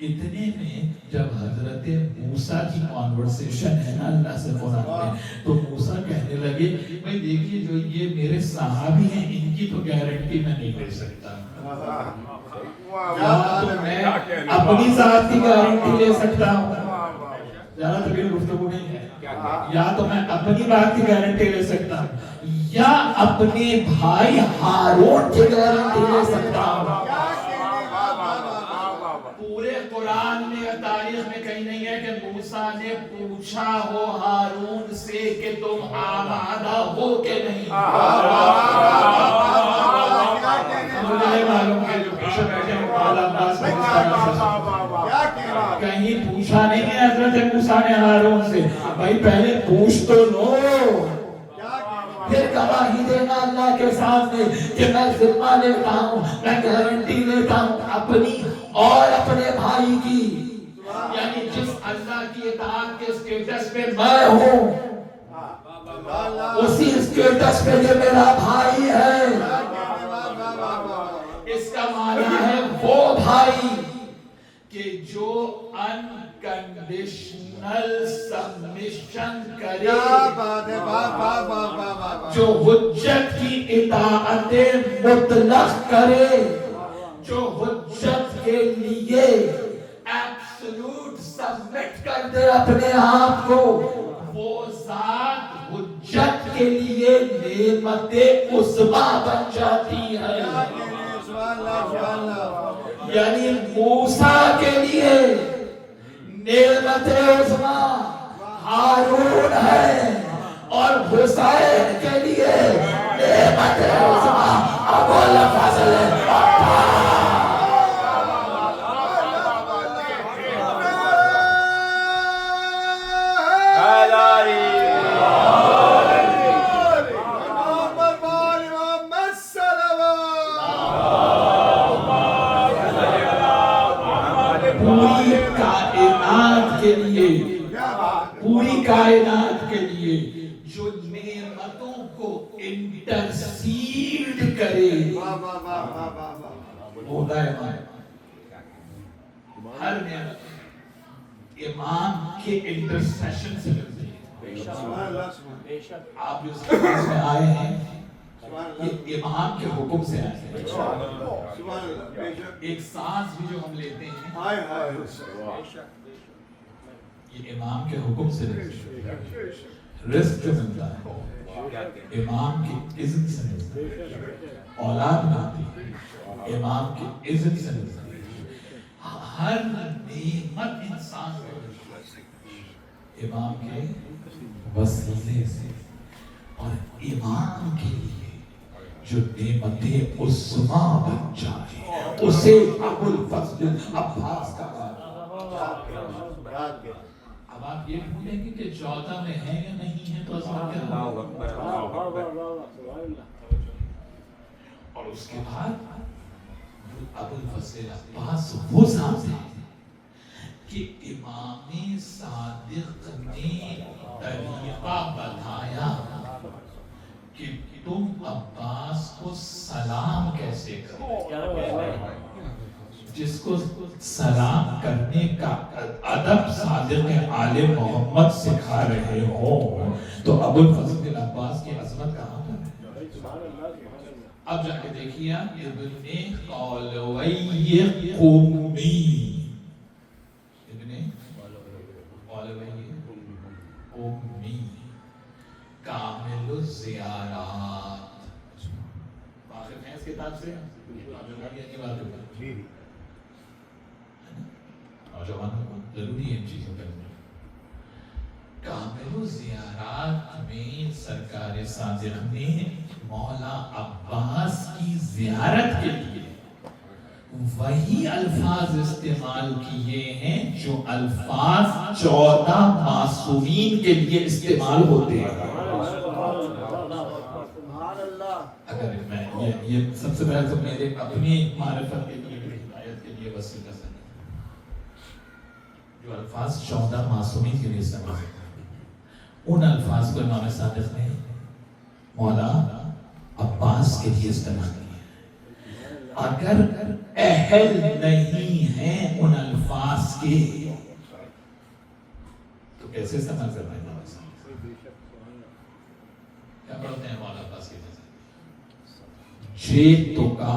اتنے میں جب حضرت موسیٰ کی کانورسیشن ہے نا اللہ سے قرآن میں، تو موسیٰ کہنے لگے بھئی دیکھیے جو یہ میرے صحابی ہیں ان کی تو گارنٹی میں نہیں دے سکتا، یا تو میں اپنی ذات کی گارنٹی لے سکتا ہوں، زیادہ طویل گفتگو نہیں ہے، یا تو میں اپنی بات کی گارنٹی لے سکتا ہوں یا اپنے بھائی ہارون کی گارنٹی لے سکتا ہوں۔ پورے قرآن میں یا تاریخ میں کہیں نہیں ہے کہ موسیٰ نے پوچھا ہو ہارون سے کہ تم آمادہ ہو کہ نہیں۔ مجھے معلوم ہے جو پیچھے بیٹھے ہیں مولا عباس کہیں پوچھا نہیں ہے حضرت موسیٰ نے ہارون سے، بھائی پہلے پوچھ تو لو، پھر گواہی دینا اللہ کے سامنے کہ میں ذمہ لیتا ہوں، میں گارنٹی لیتا ہوں اپنی اور اپنے بھائی کی، یعنی جس اللہ کی اطاعت کے اسٹیٹس پہ میں ہوں اسی اسٹیٹس پہ یہ میرا بھائی ہے۔ اس کا معنی ہے وہ بھائی کہ جو انکنڈیشنل سبمیشن کرے، جو حجت کی اطاعت مطلق کرے، جو حجت کے لیے ایبسولوٹ سبمٹ کر دے اپنے آپ کو، وہ ذات حجت کے لیے نعمت عظمیٰ بن جاتی ہے۔ یعنی موسیٰ کے لیے نعمت عظمیٰ ہارون ہے اور حسین کے لیے نعمت عظمیٰ ابو الفضل عباس۔ پوری کائنات کے لیے جو نعمتوں کو انٹرسیڈ کرے ہوتا ہے ہر نعمت امام کے انٹرسیشن سے ملتی ہے۔ آپ جو اس کلاس میں آئے ہیں یہ امام کے حکم سے آئے ہیں۔ ایک سانس بھی جو ہم لیتے ہیں یہ امام کے حکم سے رزق جو ملتا ہے امام کی اذن سے ملتا ہے، اولاد ملتی ہے امام کی اذن سے ملتی ہے، ہر نعمت انسان کو امام کے وسیلے سے، اور امام کے لیے جو نعمت عظمیٰ بن جائے اسے ابو الفضل عباس کا اب آپ یہ بھولیں گے کہ 14 میں ہے یا نہیں ہے تو عظمت کیا اور اس کے بعد ابو الفضل عباس وہ ذات ہے کہ امام صادق نے طریقہ بتایا کہ تم عباس کو سلام کیسے کرو، جس کو سلام کرنے کا ادب صادق عالم محمد سکھا رہے ہو تو ابو الفضل عباس کی عظمت کہاں پر ہے؟ اب جا کے دیکھیے ابن قولوی قومی، ابن قولوی قومی کامل الزیارات، واقف ہیں اس کتاب سے؟ ضروری ہے ان چیزوں کا کامل زیارات میں سرکار صادق نے مولا عباس کی زیارت کے لیے وہی الفاظ استعمال کیے ہیں جو الفاظ 14 معصومین کے لیے استعمال ہوتے ہیں. اگر میں یہ سب سے پہلے تو میرے اپنی معرفت کے لیے ہدایت کے لیے وسیع کر سکتے جو الفاظ 14 معصومین کے لیے استعمال ہوتے ہیں ان الفاظ کو امام صادق نے مولا عباس کے لیے استعمال کیا. اگر اہل نہیں ہیں ان الفاظ کے تو کیسے استعمال کر رہے ہیں امام صادق؟ کیا پڑھتے ہیں مولا عباس کی نظر جیتو کا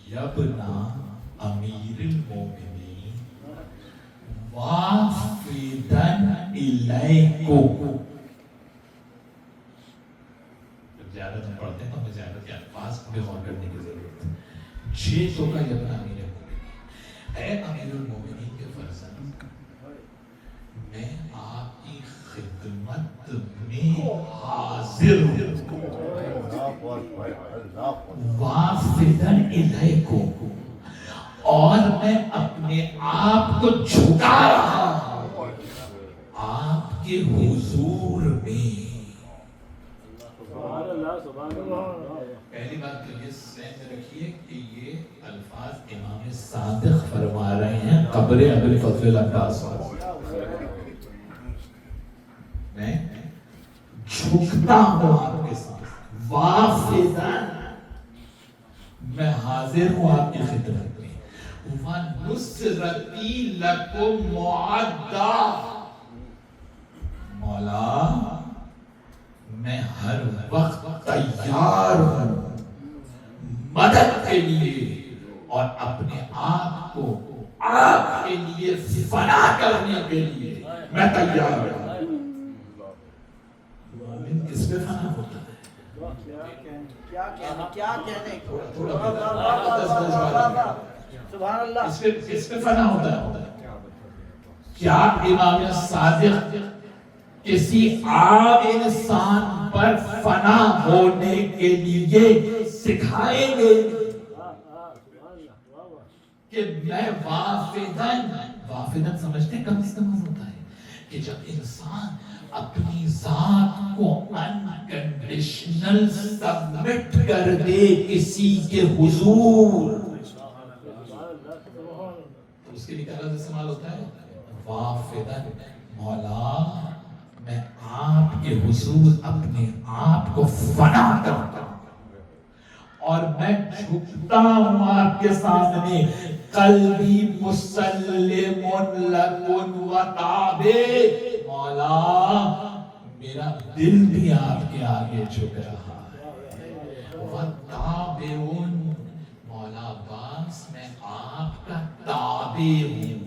یبنا امیر المومنین وافدن الیکو. جب زیارت میں پڑھتے ہیں تو ہمیں زیارت کے الفاظ پہ غور کرنے کی ضرورت ہے. جیتو کا یبنا امیر المومنین، اے امیر المومنین کے فرزند، میں آپ کی خدمت میں حاضر ہوں وافدن الیکو، اور میں اپنے آپ کو جھکا رہا ہوں آپ کے حضور میں. پہلی بات تو یہ ذہن میں رکھیے کہ یہ الفاظ امام صادق فرما رہے ہیں قبر ابو الفضل العباس. میں جھکتا ہوں آپ کے ساتھ وافدن، میں حاضر ہوں آپ کی خدمت میں. وَنُصْرَتِي لَكُمْ مُعَدَّةٌ، مولا میں ہر وقت تیار ہوں مدد کے لیے اور اپنے آپ کو آپ کے لیے فنا کرنے کے لیے میں تیار ہوں. مومن کس پہ فنا ہوتا ہے؟ کیا کہنے سبحان اللہ، اس پہ فنا ہوتا ہے. کیا امام صادق کسی عام انسان پر فنا ہونے کے لیے سکھائیں گے کہ میں وافدن سمجھتے ہیں کم استعمال ہوتا ہے کہ جب انسان اپنی ذات کو انکنڈیشنل سبمٹ کر دے کسی کے حضور تو اس کے لیے کیا لفظ استعمال ہوتا ہے؟ وافدن، مولا میں آپ کے حضور اپنے آپ کو فنا کرتا ہوں اور میں جھکتا ہوں آپ کے سامنے. قلبی مسلم لکن و تابع، مولا میرا دل بھی آپ کے آگے جھک رہا ہے. و تابع، مولا عباس میں آپ کا تابع ہوں.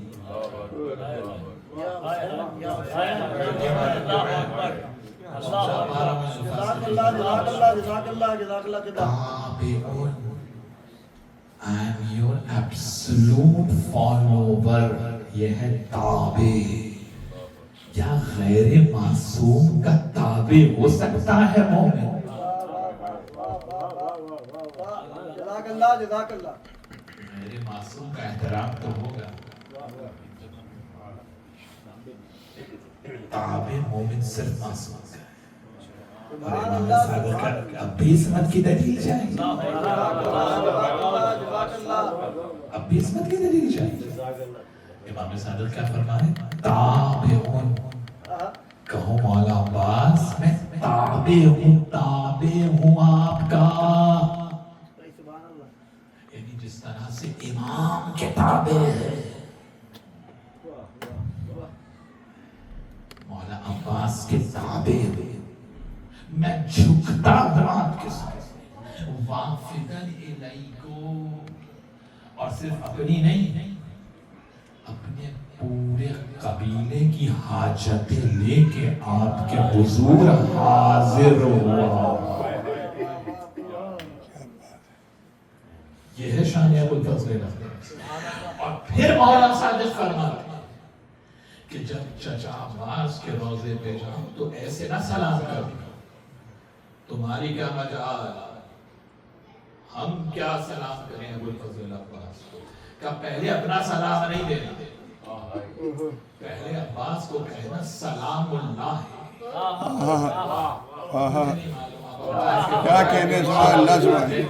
I am your absolute follower. یہ ہے تابع. کیا غیر معصوم کا تابع ہو سکتا ہے مومن؟ جزاک اللہ جزاک اللہ. غیر معصوم کا احترام تو ہوگا. تابع مومن صرف معصوم کا ہے. اور امام صادق کا اب بھی عصمت کی دلیل چاہیے. اب بھی عصمت کی دلیل چاہیے. امام صادق کیا فرمائے؟ تابع ہوں. کہو مولا عباس میں تابع ہوں آپ کا. یعنی جس طرح سے امام کے تابع ہے مولا عباس کے تابع میں جھکتا ہوں آپ کے ساتھ. وافدن الیکو، اور صرف اپنی نہیں اپنے پورے قبیلے کی حاجتیں لے کے آپ کے حضور حاضر ہوا. یہ ہے شان ابو الفضل. اور پھر مولا صادق فرماتے ہیں کہ جب چچا عباس کے روضے پہ جاؤ تو ایسے نہ سلام کرنا، تمہاری کیا مجال، ہم کیا سلام کریں ابو الفضل عباس کو؟ کہ پہلے اپنا سلام نہیں دینا، پہلے عباس کو کہنا سلام اللہ ہے۔ کیا کہنے سبحان اللہ سبحان میں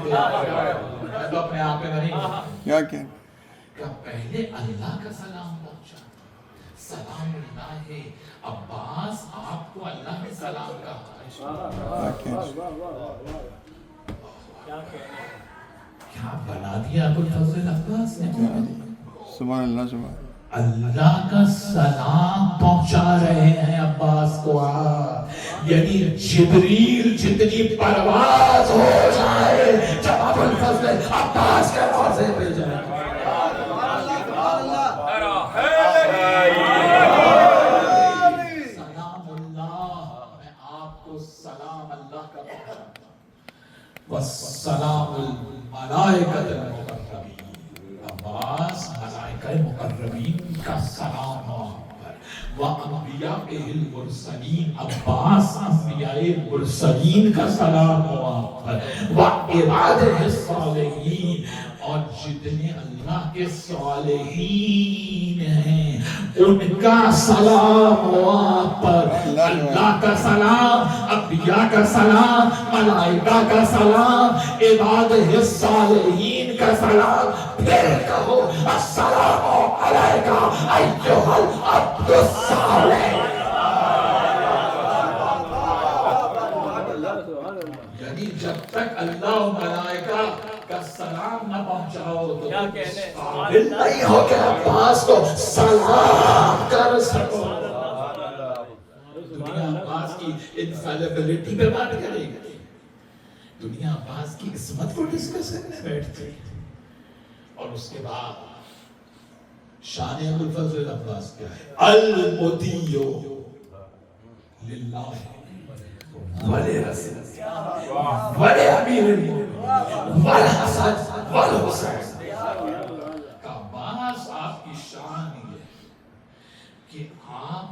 تو اپنے آپ میں نہیں، کیا کہنے کہ پہلے اللہ کا سلام پہنچا، سلام اللہ ہے، عباس آپ کو اللہ نے سلام کہا، کیا بنا دیا ابو الفضل عباس نے؟ سبحان اللہ سبحان اللہ کا سلام پہنچا رہے ہیں عباس کو آپ، یعنی جبریل جتنی پرواز ہو جائے جب ابو الفضل عباس کے روضے پہ جائے، سلام اللہ، میں آپ کو سلام اللہ کا پہنچاتا ہوں، والسلام الملائکۃ المقربین، عباس ملائکہ مقربین کا سلام ہو آپ پر، وانبیاء المرسلین، عباس انبیاء مرسلین کا سلام ہو آپ پر، وعبادہ الصالحین، اور جتنے اللہ کے صالحین ہیں ان کا سلام ہو آپ پر، اللہ کا سلام، انبیاء کا سلام، ملائکہ کا سلام، عبادہ الصالحین کا سلام، پھر کہو السلام علیکہ ایھا العبد الصالح۔ یعنی جب تک اللہ و ملائکہ کا سلام نہ پہنچاؤ تو قابل نہیں ہو کہ عباس کو سلام کر سکو۔ دنیا عباس کی انفیلیبلٹی پہ بات کرے گی، دنیا عباس کی عصمت کو ڈسکس کرنے بیٹھتے، اور اس کے بعد شان ابو الفضل عباس کیا ہے؟ المطیع للہ ولرسولہ ولامیر المؤمنین والحسن والحسین۔ عباس آپ کی شان یہ ہے کہ آپ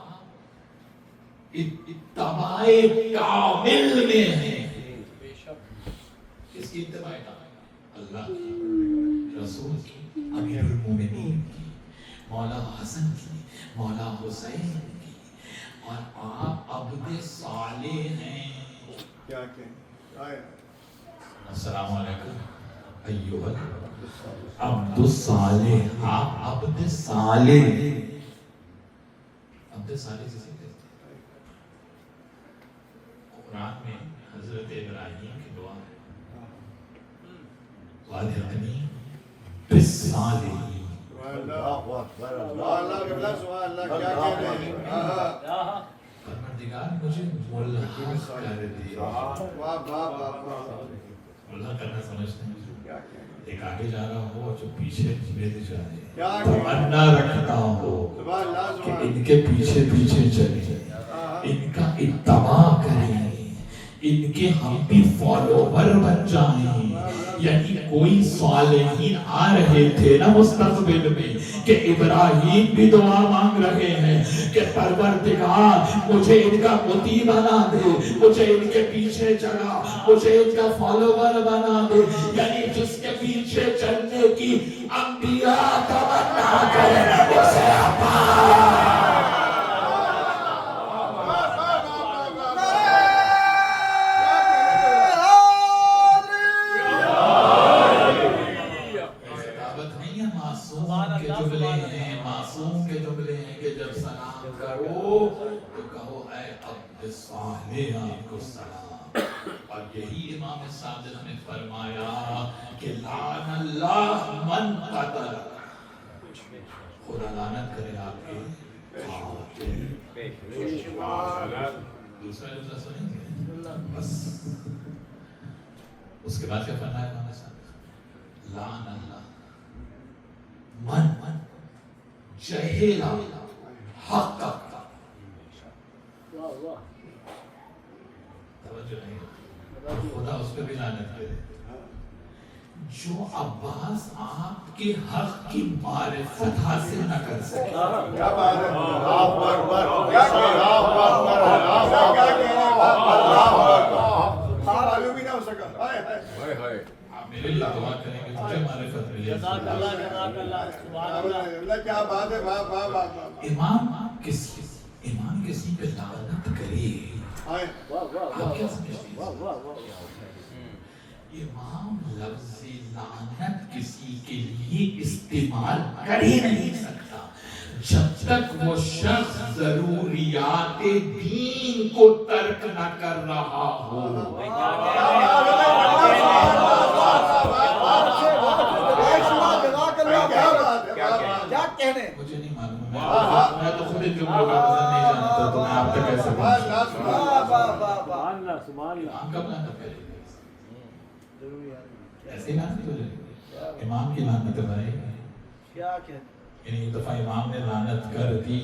اتباع کامل میں ہیں۔ کس کی اتباع کامل؟ اللہ کی، رسول کی، امیر المؤمنین کی، مولا حسن کی، مولا حسین کی، اور آپ عبد صالح ہیں۔ کیا کہنے السلام علیکم ایوہ عبد الصالح، آپ عبد صالح، عبد صالح جسے کہتے ہیں، قرآن میں حضرت ابراہیم کی دعا ہے، والحقنی بالصالحین۔ پروردگار مجھے ملحق کر دیا، ملحق کرنا سمجھتے ہیں، ایک آگے جا رہا ہو جو پیچھے میرے جائے، تمنا رکھتا ہو کہ ان کے پیچھے پیچھے چلے، ان کا اتباع کریں، ان کے ہم بھی فالوور بن جائیں۔ یعنی کوئی صالحین آ رہے تھے نا مستقبل میں کہ ابراہیم بھی دعا مانگ رہے ہیں کہ پروردگار مجھے ان کا مطیع بنا دے، مجھے ان کے پیچھے چلا، مجھے ان کا فالوور بنا دے۔ یعنی جس کے پیچھے چلنے کی انبیاء تمنا کریں اسے معصوم کے جملے ہیں کہ جب سلام کرو تو کہو اے عبد صالح آپ کو سلام۔ اور یہی امام صادق نے فرمایا کہ لعن اللہ من قتل، خدا لعنت کرے آپ کے قاتل۔ دوسرا جملہ سنیں گے بس، اس کے بعد کیا فرمایا امام صادق؟ لعن اللہ من جہلا حق کا، توجہ نہیں، خدا اس پہ بھی لعنت کرے جو عباس آپ کے حق کی معرفت حاصل نہ کر سکے. کیا بات ہے، اللہ اکبر، کیا کہہ رہا ہے، اللہ اکبر، اللہ اکبر، معلوم ہی نہ ہو سکا. ہائے ہائے، آپ میرے لیے دعا کریں کہ مجھے معرفت ملے. جزاک اللہ، جزاک اللہ، سبحان اللہ. اللہ کیا بات ہے، واہ واہ واہ واہ. امام کسی پہ لعنت کرے، ہائے، آپ کیا سمجھتے ہیں؟ امام لفظ لعنت کسی کے لیے استعمال کر ہی نہیں سکتا جب تک وہ شخص ضروریات دین کو ترک نہ کر رہا ہو. کیا کہنے؟ مجھے نہیں معلوم، میں تو خود جملوں کا وزن نہیں جانتا، تو میں آپ تک کیسے پہنچوں؟ امام کب لعنت کرے گا؟ ایسے لعنت کرے گا؟ امام کی لعنت کرے گا؟ کیا کہنے؟ یعنی ایک دفعہ امام نے لعنت کر دی،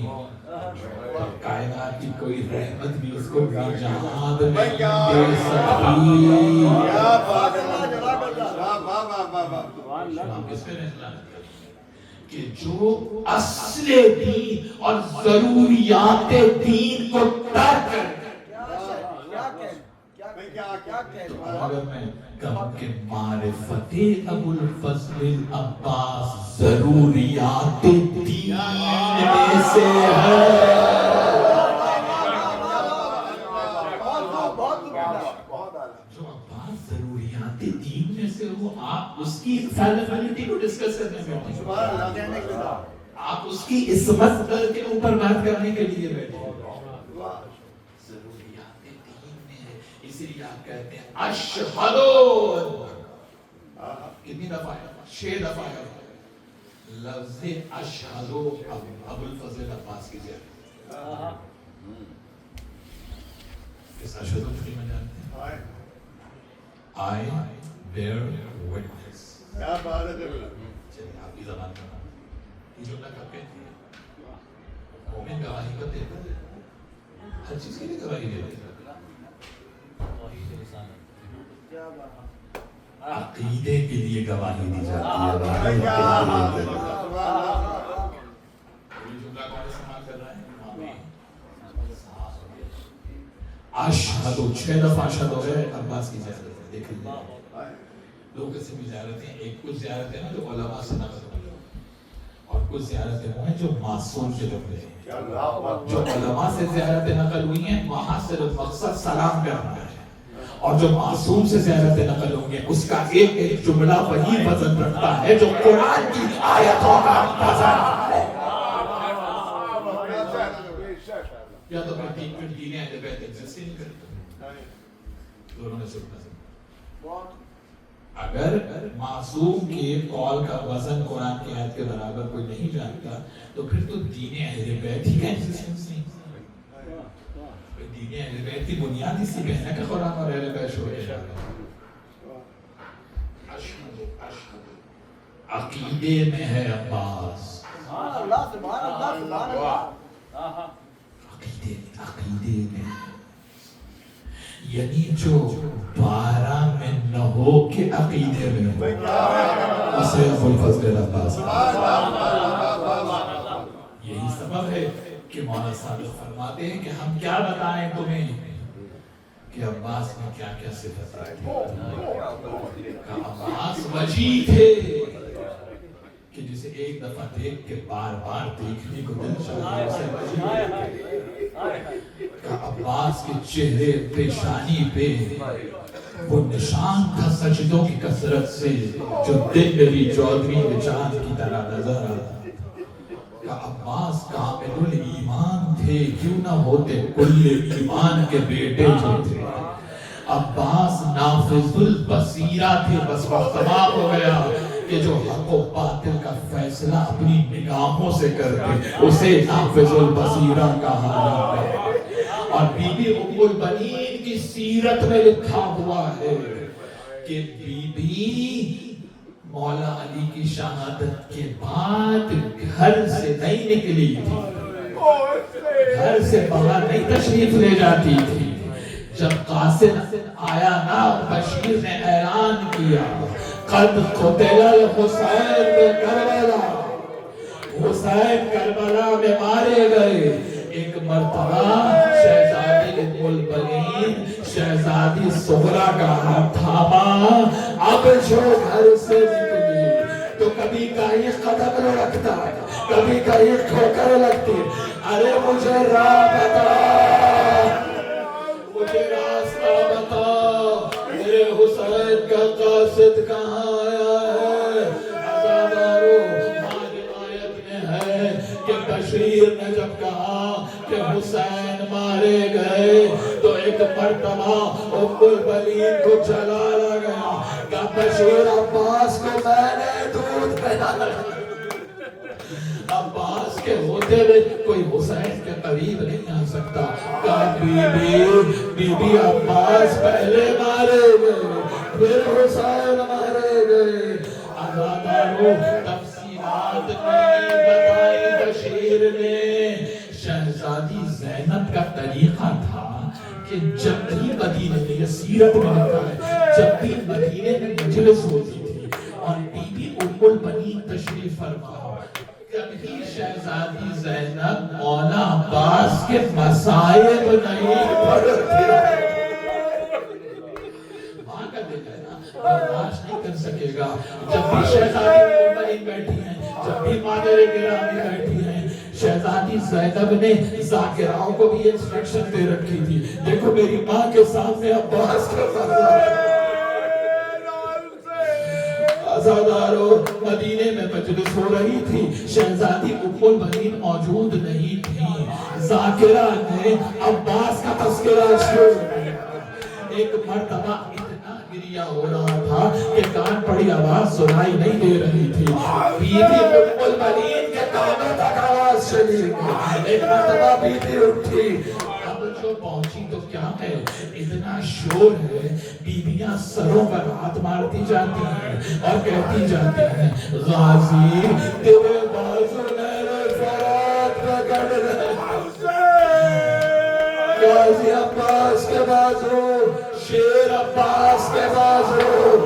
کائنات کی کوئی رحمت بھی اس کو بھی جہاد میں دے سکتی. کیا بات ہے، جزاک اللہ، واہ واہ واہ واہ واہ. امام کس پہ لعنت کر دی؟ کہ جو اصل دین اور ضروریات دین کو ترک کر. اگر میں کہوں کہ معرفت ابو الفضل العباس ضروریات دین میں سے ہے. جو عباس ضروریات دین میں سے ہو، آپ اس کی فیلبلٹی کو ڈسکس کرنے میں بیٹھے، آپ اس کی عصمت کے اوپر بات کرنے کے لیے بیٹھے. اسی لیے آپ کہتے ہیں اشہدو. کتنی دفعہ ہے؟ 6 دفعہ ہے لفظ اشہدو ابو الفضل عباس کی زیادہ. اس اشہدو کی میں جانتے ہیں I bear witness. کیا بات ہے. چلیے آپ کی زبان میں یہ جملہ کب کہتی ہے؟ مومن گواہی کب دیتا ہے؟ ہر چیز کے لیے گواہی دیتا ہے. عقیدے کے لیے گواہی دی جاتی ہے. اشہدو 6 دفعہ اشہدو ہے عباس کی زیارت ہے. دیکھ لیجیے لوگ کسی بھی زیارتیں، ایک کچھ زیارتیں نا جو علماء سے نقل ہوئی اور کچھ زیارتیں وہ ہیں جو معصوم کے جملے ہیں. جو علماء سے زیارتیں نقل ہوئی ہیں وہاں صرف مقصد سلام کرنا ہے، اور جو معصوم سے زیارتیں نقل ہوں گے اس کا ایک ایک جملہ وہی وزن رکھتا ہے جو قرآن کی آیتوں کا وزن ہے. یا تو میں دین اہل بیت ایگزسٹ نہیں کرتا، دونوں میں سے اگر معصوم کے قول کا وزن قرآن کی آیت کے برابر کوئی نہیں جانتا تو پھر تو دین اہل بیت ہی کا ایگزسٹنس نہیں. دین اہل بیت کی بنیاد اسی پہ ہے کہ قرآن اور اہل بیت شروع ہے. عقیدے میں ہے عباس. سبحان اللہ، سبحان اللہ، سبحان اللہ. عقیدے میں یعنی جو 12 میں نہ ہو کہ عقیدے میں ہو اسے ابو الفضل عباس. یہی سبب ہے کہ مولانا صادق فرماتے ہیں کہ ہم کیا بتائیں تمہیں کہ عباس نے کیا کیا صفتیں تھیں. عباس وجی تھے کہ جسے ایک دفعہ دیکھ کے بار بار دیکھنے کو دل چاہتا ہے اسے وجی. عباس کے چہرے پیشانی پہ وہ نشان تھا سجدوں کی کثرت سے جو دل نبی چودھری کے چاند کی طرح نظر آتا. عباس کامل الایمان تھے، کیوں نہ ہوتے کل ایمان کے بیٹے جو تھے. عباس نافذ البصیرہ تھے. بس وقت تمام ہو گیا کہ جو حق و باطل کا فیصلہ اپنی نگاہوں سے کرتے اسے نافذ البصیرہ کہا جاتا ہے. اور بی بی ام البنین کی سیرت میں لکھا ہوا ہے کہ بی بی مولا علی کی شہادت کے بعد گھر سے نہیں نکلی تھی، گھر سے باہر نہیں تشریف لے جاتی تھی. جب قاسم آیا نا بشیر نے اعلان کیا قد قتل الحسین کربلا، حسین کربلا میں مارے گئے۔ ایک مرتبہ شہزادی ام البنین شہزادی سغرا کا ہاتھ تھاما، اب جو گھر سے نکلی تو کبھی کہیں قدم رکھتا ہے، کبھی کہیں ٹھوکر لگتی، ارے مجھے راہ بتا، مجھے راستہ بتا، میرے حسین کا قاصد کہاں آیا ہے؟ عزادارو روایت میں ہے کہ بشیر نے جب کہا کہ حسین مارے گئے تو ایک مرتبہ ام البنین کو جلالا گیا کہ بشیر عباس کو میں نے دودھ پلایا۔ عباس کے ہوتے ہوئے کوئی حسین کے قریب نہیں آ سکتا، کہا بی بی عباس پہلے مارے گئے پھر حسین مارے گئے۔ عزادارو تفصیلات نہیں بتائی بشیر نے۔ شہزادی زینب کا طریقہ تھا کہ جب بھی مدینے میں، یہ سیرت میں لکھا ہے، جب بھی مدینے میں مجلس ہوتی تھی اور بی بی ام البنین تشریف فرما، کبھی شہزادی زینب مولا عباس کے مصائب نہیں پڑھتی، ماں کا دل ہے نا برداشت نہیں کر سکے گا۔ جب بھی شہزادی ام البنین بیٹھی ہیں، جب بھی مادر گرامی بیٹھی ہیں، شہزادی زینب نے ذاکراؤں کو بھی انسٹرکشن دے رکھی تھی، دیکھو میری ماں کے سامنے عباس کا فرمان۔ عزادارو مدینے میں مجلس ہو رہی تھی، شہزادی ام البنین موجود نہیں تھی، ذاکرہ نے عباس کا تذکرہ شروع کیا۔ ایک مرتبہ اتنا گریہ ہو رہا تھا کہ کان پڑی آواز سنائی نہیں دے رہی تھی، بی بی ام البنین کے کانوں تک آواز چلی گئی۔ ایک مرتبہ بی بی اٹھی، اب جو پہنچی تو کیا ہے، اتنا شور ہے، بیویاں سروں پر ہاتھ مارتی جاتی ہیں اور کہتی جاتی ہیں، غازی تیرے بازو میرے فرات پہ گڑ رہے، غازی عباس کے بازو، شیر عباس کے بازو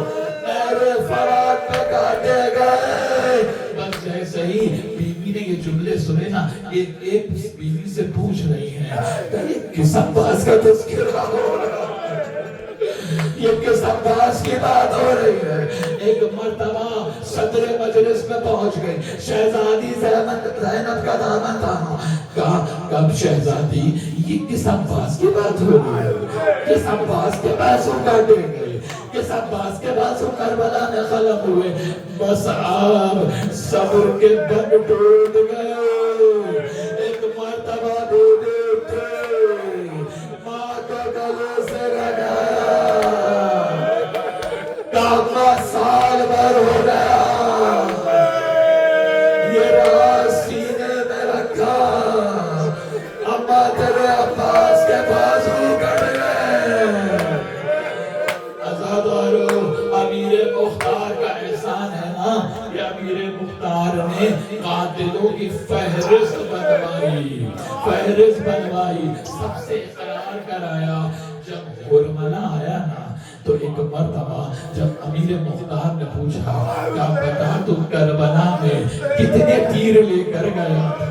میرے فرات پہ کاٹے گئے۔ بس جیسے ہی بیوی نے یہ جملے سنے نا، ایک بیوی سے پوچھ رہی ہیں یہ کس عباس کا تذکرہ ہو رہا ہے، یہ کس عباس کی بات ہو رہی ہے۔ ایک مرتبہ صدر مجلس میں پہنچ گئی، شہزادی زینب کا دامن تھاما، کہا کب شہزادی یہ کس عباس کی بات ہو رہی ہے، کس عباس کے بازو کاٹے گئے، کس عباس کے بازو کربلا میں خلق ہوئے۔ بس آپ صبر کے بند ٹوٹ گئے۔ ایک مرتبہ دودھ اٹھے، ماں کو گلے سے لگایا، کعبہ سال بھر ہو گیا، یہ راز سینے میں رکھا، اما تیرے عباس کے بازو کٹ گئے۔ عزادارو امیر مختار کا احسان ہے نا کہ امیر مختار نے قاتلوں کی فہرست بنوائی، سب سے اقرار کرایا۔ جب حرملہ آیا نا تو ایک مرتبہ جب امیر مختار نے پوچھا کہ بتا تو کربلا میں کتنے تیر لے کر گیا تھا۔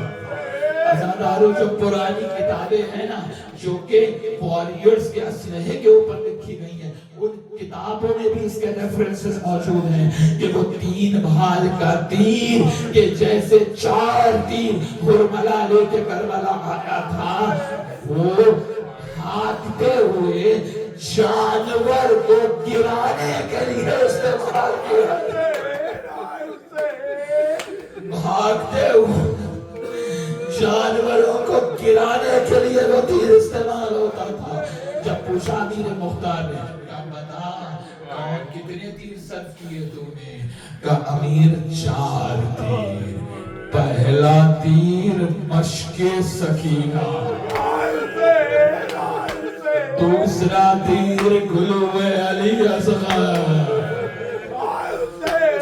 عزادارو جو پرانی کتابیں ہیں نا جو کہ واریئرز کے اسلحے کے اوپر لکھی گئی ہیں، ان کتابوں میں بھی اس کے ریفرنسز موجود ہیں کہ وہ 3 بھال کا تیر کہ جیسے 4 تیر حرملہ لے کے کربلا آیا تھا، وہ ہاتھتے ہوئے جانور کو گرانے کے لیے استعمال کیا، بھاگتے ہوئے جانوروں کو گرانے کے لیے وہ تیر استعمال ہوتا تھا۔ جب پوچھا امیر مختار نے کہا بتا کتنے تیر صرف کیے تو نے، کہا امیر 4 تیر، پہلا تیر مشک سکینہ، دوسرا تیر گلو علی اصغر،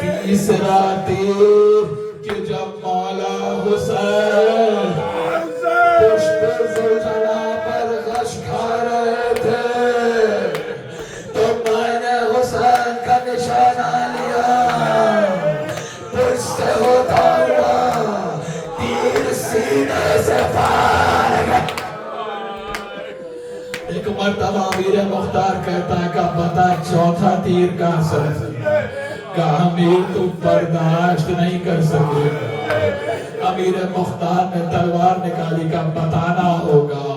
تیسرا تیر کہ جب مولا حسین پشت زلزلہ پر غش کھا رہے تھے تو میں نے حسین کا نشانہ لیا، سینے سے پار گئے. ایک مرتبہ امیر مختار کہتا ہے کہ بتا چوتھا تیر کہاں سے؟ کہا امیر تو برداشت نہیں کر سکے. امیر مختار نے تلوار نکالی کہ بتانا ہوگا.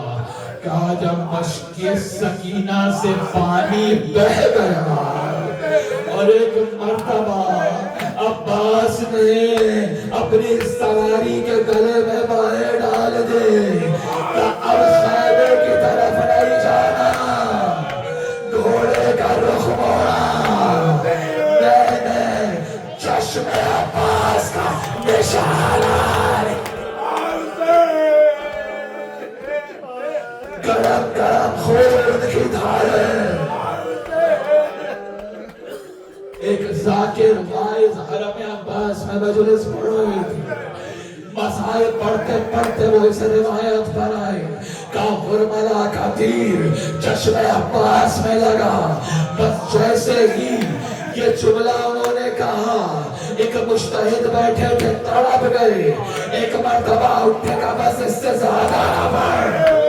کہا جب مشق سکینہ سے پانی بہ گیا اور ایک مرتبہ عباس نے اپنی سواری کے گلے میں باہیں ڈال دے کہ اب خیمے کی طرف نہیں جانا. گھوڑے کا رخ موڑا. میں نے چشم عباس کا نشانہ گرم گرم خون کی دھاریں. ایک ذاکر وائز حرم عباس میں مجلس پڑھ رہی تھی. مسائل پڑھتے پڑھتے وہ اس روایت پر آئے کہ حرملہ کا تیر چشم عباس میں لگا. بس جیسے ہی یہ جملہ انہوں نے کہا ایک مجتہد بیٹھے تھے تڑپ گئے. ایک مرتبہ اٹھے کا بس اس سے زیادہ نہ پڑھ.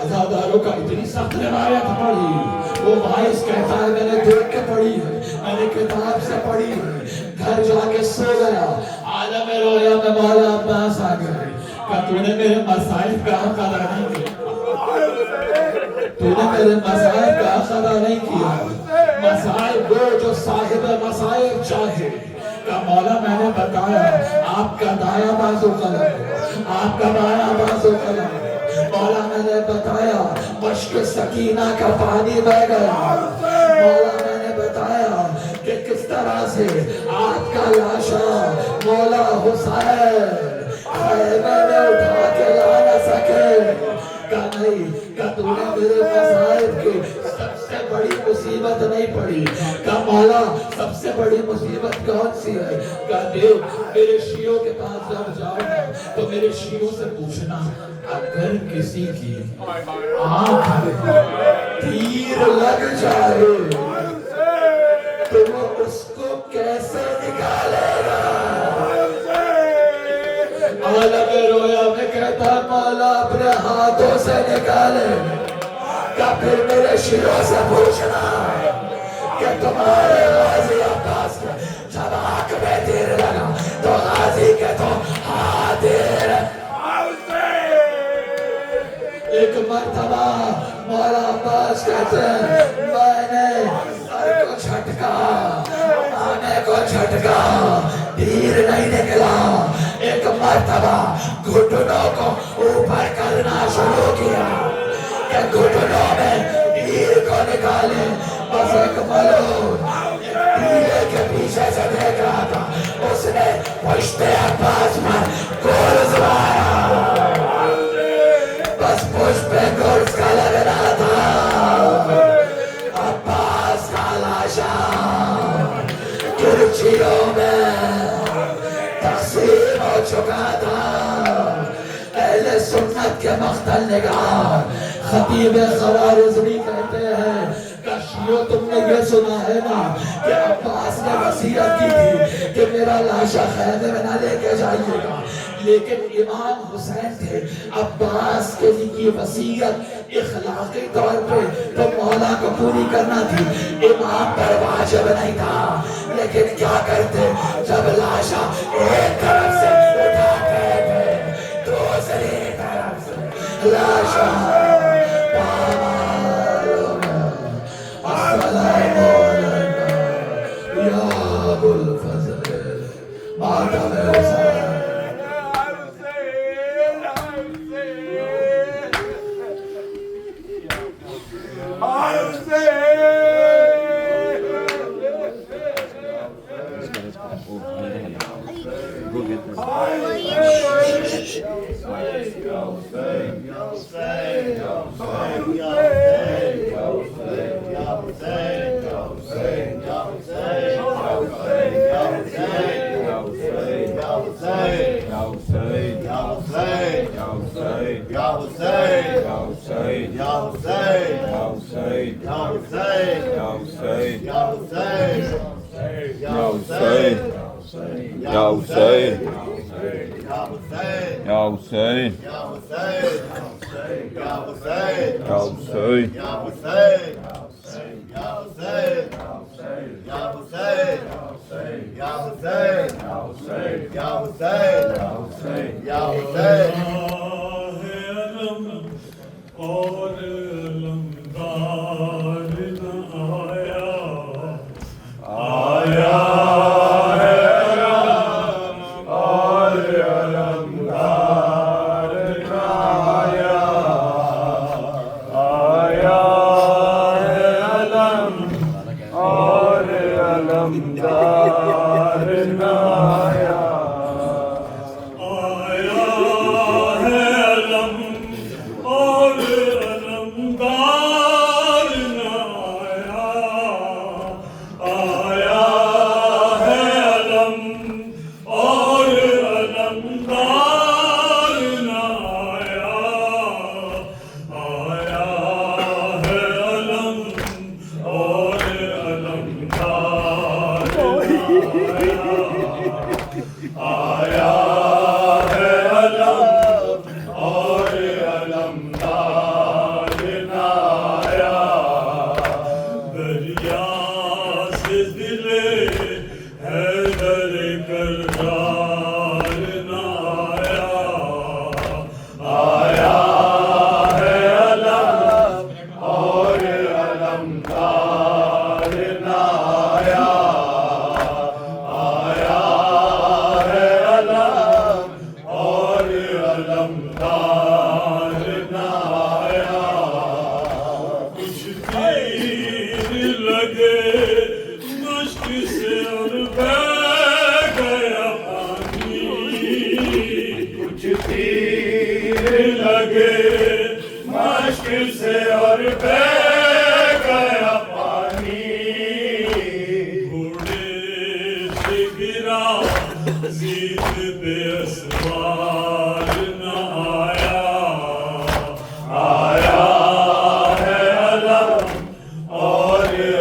عزاداروں کا اتنی سخت روایت پڑھی. وہ وائس کہتا ہے میں نے دیکھ کے پڑھی ہے, میں نے کتاب سے پڑھی ہے. گھر جا کے سو گیا. عالم رویا میں مولا عباس آ گئے کہ تو نے میرے مسائل کا قضا نہیں کیا. تو نے میرے مسائل کا قضا نہیں کیا. مسائل وہ جو صاحب مسائل چاہے کہ مولا میں نے بتایا آپ کا دایاں بازو قلم, آپ کا بایاں بازو قلم. مولا میں نے بتایا مشق سکینہ کا پانی بہ گیا. مولا میں نے بتایا کہ کس طرح سے آپ کا لاشا مولا حسین خیمے میں اٹھا کے لا نہ سکے. کہ نہیں کہ تو نے میرے مصائب کی سب سے بڑی مصیبت نہیں پڑی. کہ مولا سب سے بڑی مصیبت کون سی ہے؟ کہ دیکھ میرے شیعوں کے پاس جب جاؤ گا تو میرے شیعوں سے پوچھنا اگر کسی کی آنکھ میں تیر لگ جائے تو وہ اس کو کیسے نکالے گا؟ عالم رویا میں کہتا مولا اپنے ہاتھوں سے نکالے. کہ پھر میرے شیعوں سے پوچھنا کہ تمہارے غازی عباس کے جب آنکھ میں تیر لگا تو غازی کے تو حاضر. ایک مرتبہ مولا عباس کہتے ہیں میں نے سر کو جھٹکا, آنے کو جھٹکا, تیر نہیں نکلا. ایک مرتبہ گھٹنوں کو اوپر کرنا شروع کیا کہ گھٹنوں میں تیر کو نکالے. بس ایک ملوک تیرے کے پیچھے سے دیکھ رہا تھا, اس نے پشت عباس پر گرز مارا. بس پشت پہ گرز کا لگ رہا تھا. عباس کا لاشا کرچیوں میں تقسیم ہو چکا تھا. اہل سنت کے مقتل نگار خطیب خوارزمی کہتے ہیں کہ شیعوں تم نے یہ سنا ہے نا کہ عباس نے وصیت کی تھی کہ میرا لاشا خیمے میں نہ لے کے جائیے گا, لیکن امام حسین تھے. عباس کے کی وصیت اخلاقی طور پہ تو مولا کو پوری کرنا تھی, امام پر واجب نہیں تھا. لیکن کیا کرتے جب لاشا ایک طرف سے اٹھا کے دوسری طرف سے لاشا پامالوں میں السلام علیکم یا ابو الفضل ماتم حسین. Ya Hussein. Ya Hussein, Ya Hussein, Ya Hussein, Ya Hussein, Ya Hussein, Ya Hussein, Ya Hussein, Ya Hussein, Ya Hussein, Ya Hussein, Ya Hussein. اور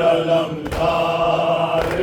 علمدار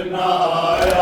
نہ آیا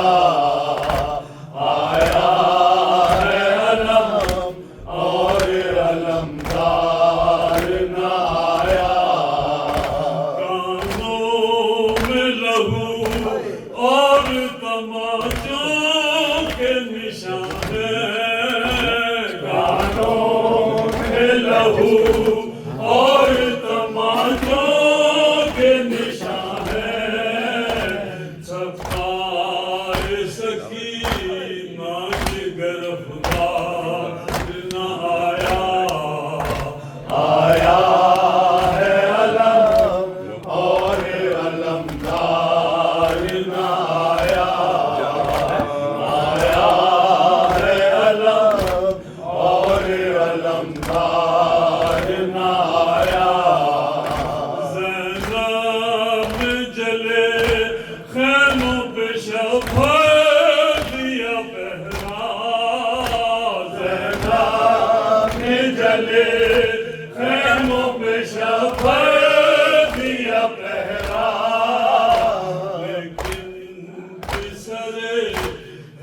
جلے خیموں پہ شفر دیا پہرا لیکن سر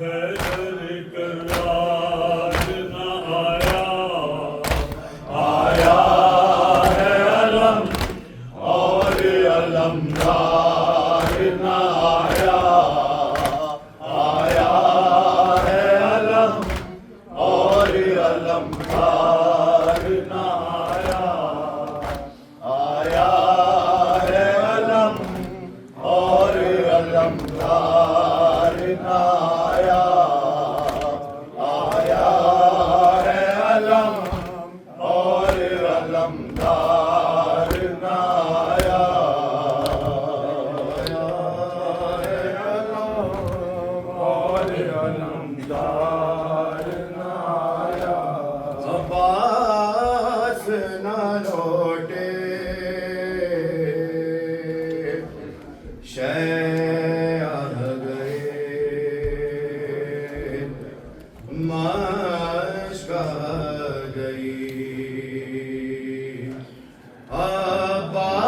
حیدر کرار نہ آیا آیا ہے علم اور علمدار نہ آیا آیا ہے علم اور علمدار نہ آیا آیا ہے علم اور علمدار نہ آیا آیا ہے علم اور علمدار نہ آیا اور علمدار نہ آیا عباس نہ لوٹے شیعہ گئے مشکہ گئی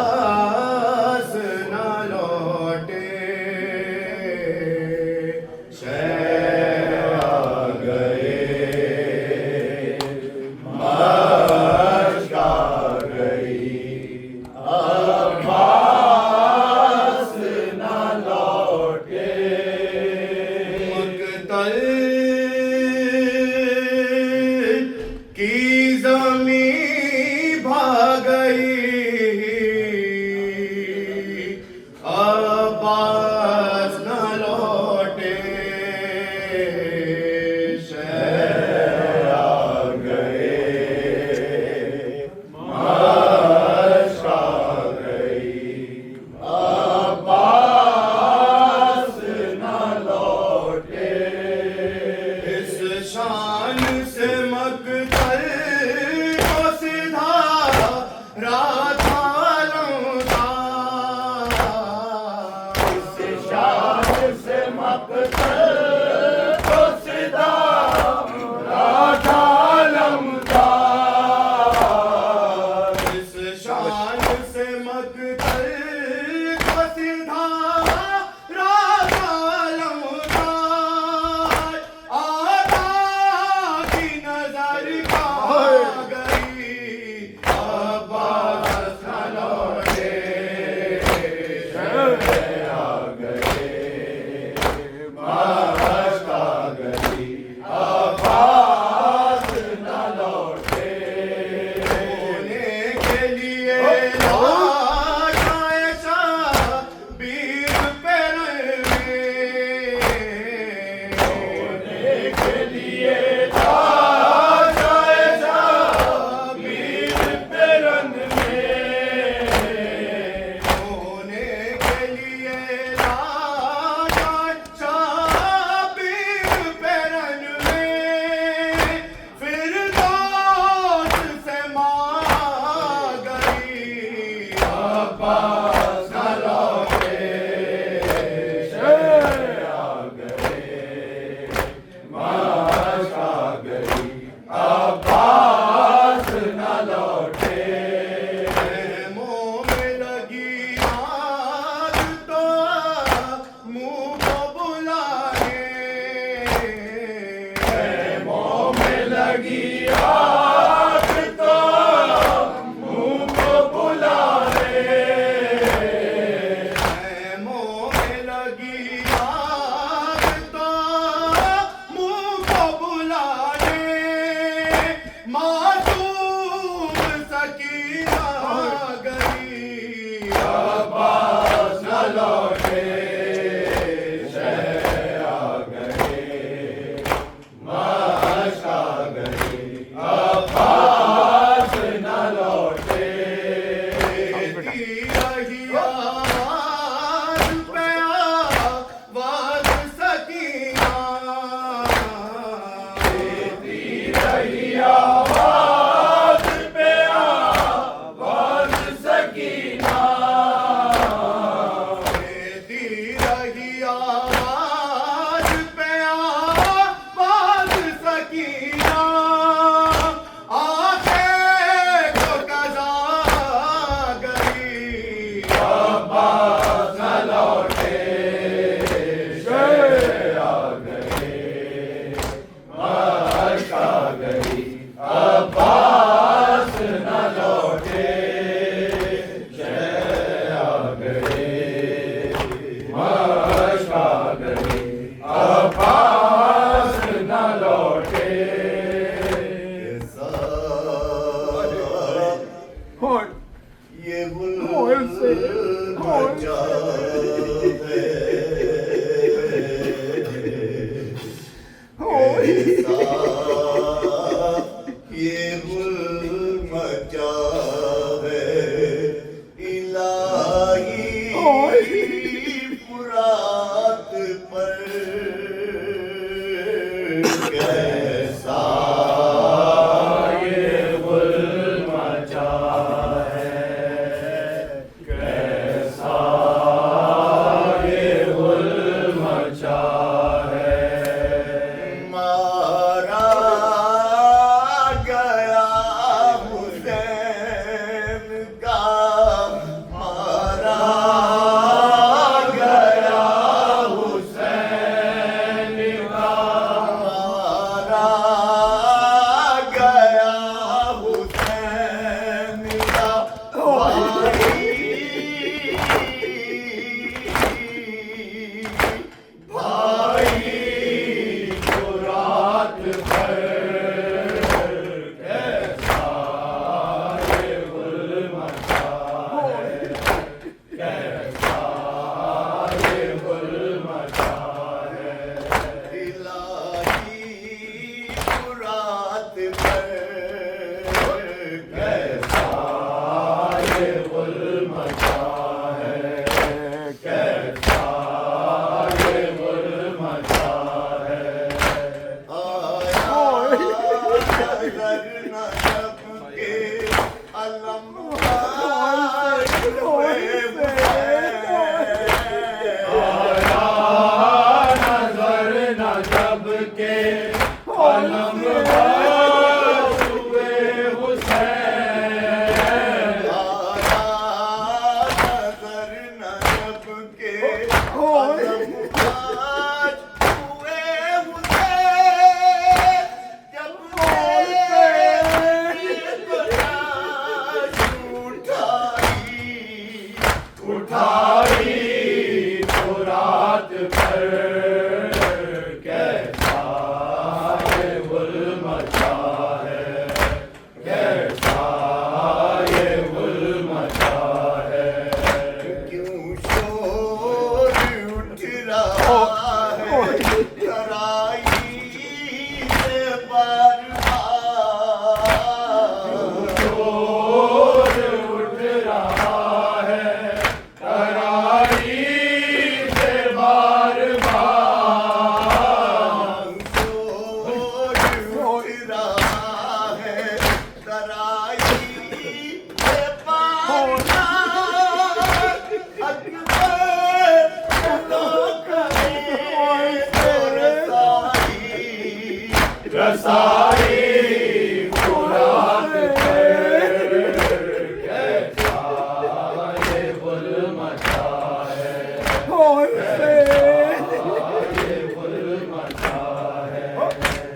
عباس نہ لوٹے شیعہ گئے مشکہ گئی عباس نہ لوٹے مقتل کی زمین بھاگ گئی عباس نہ لوٹے شیعہ گئے مشکہ گئی عباس نہ لوٹے اس شان سے مقتل کو سدھا رات اس شان سے مقتل کو سدھا رات علمدار اس شان سے مقتل کو سدھا رات علمدار آقا کی نظر کھا گئی عباس نہ لوٹے شیعہ گئے مشکہ گئی عباس نہ لوٹے ہونے کے لیے لاش عائشہ بیر پیر میں ہونے کے لیے لاش عائشہ بیر پیرن میں ہونے کے لیے لاش عائشہ بیر پیرن میں فردوس سے ماں گئی عباس نہ لوٹے شیعہ گئے مشکہ گئی عباس نہ لوٹے خیموں میں لگی آگ تو منہ کو بلانے خیموں میں لگی آگ تو منہ کو بلانے خیموں میں لگی آگ تو منہ کو بلانے معصوم سکینہ گئی عباس نہ لوٹے شیعہ گئے مشکہ گئی عباس نہ لوٹے دیتی رہی آواز پہ آواز سکینہ دیتی رہی آواز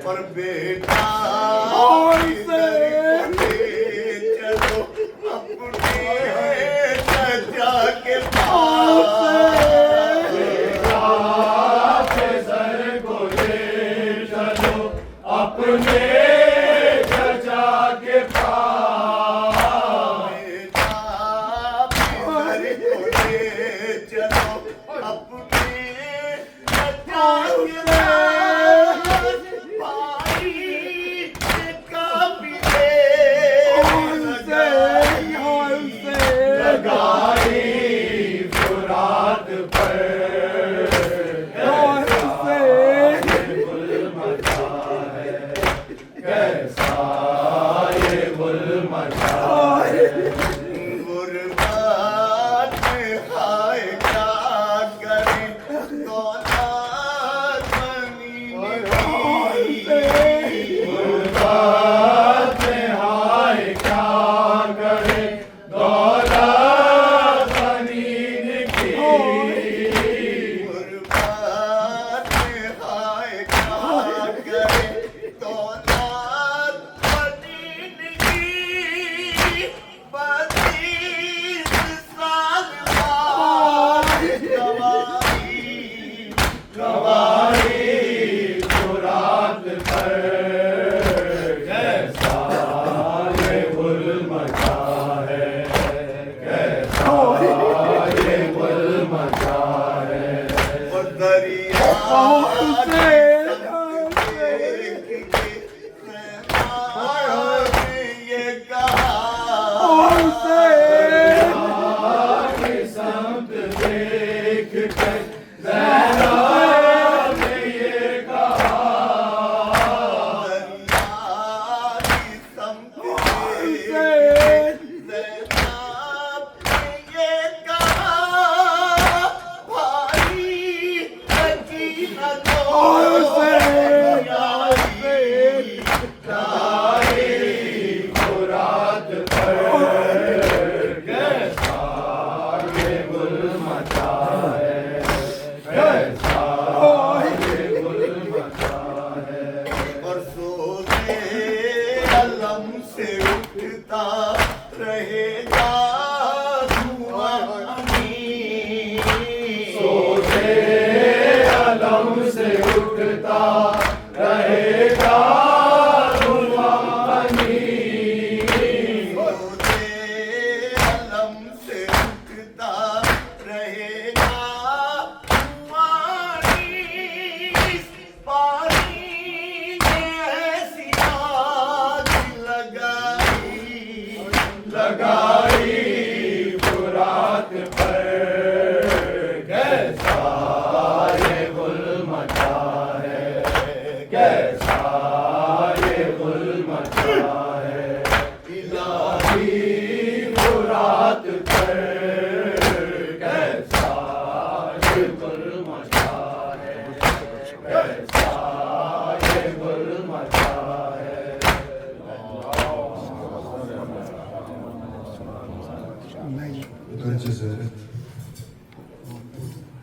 اور بیٹا چلو اپنے چچا کے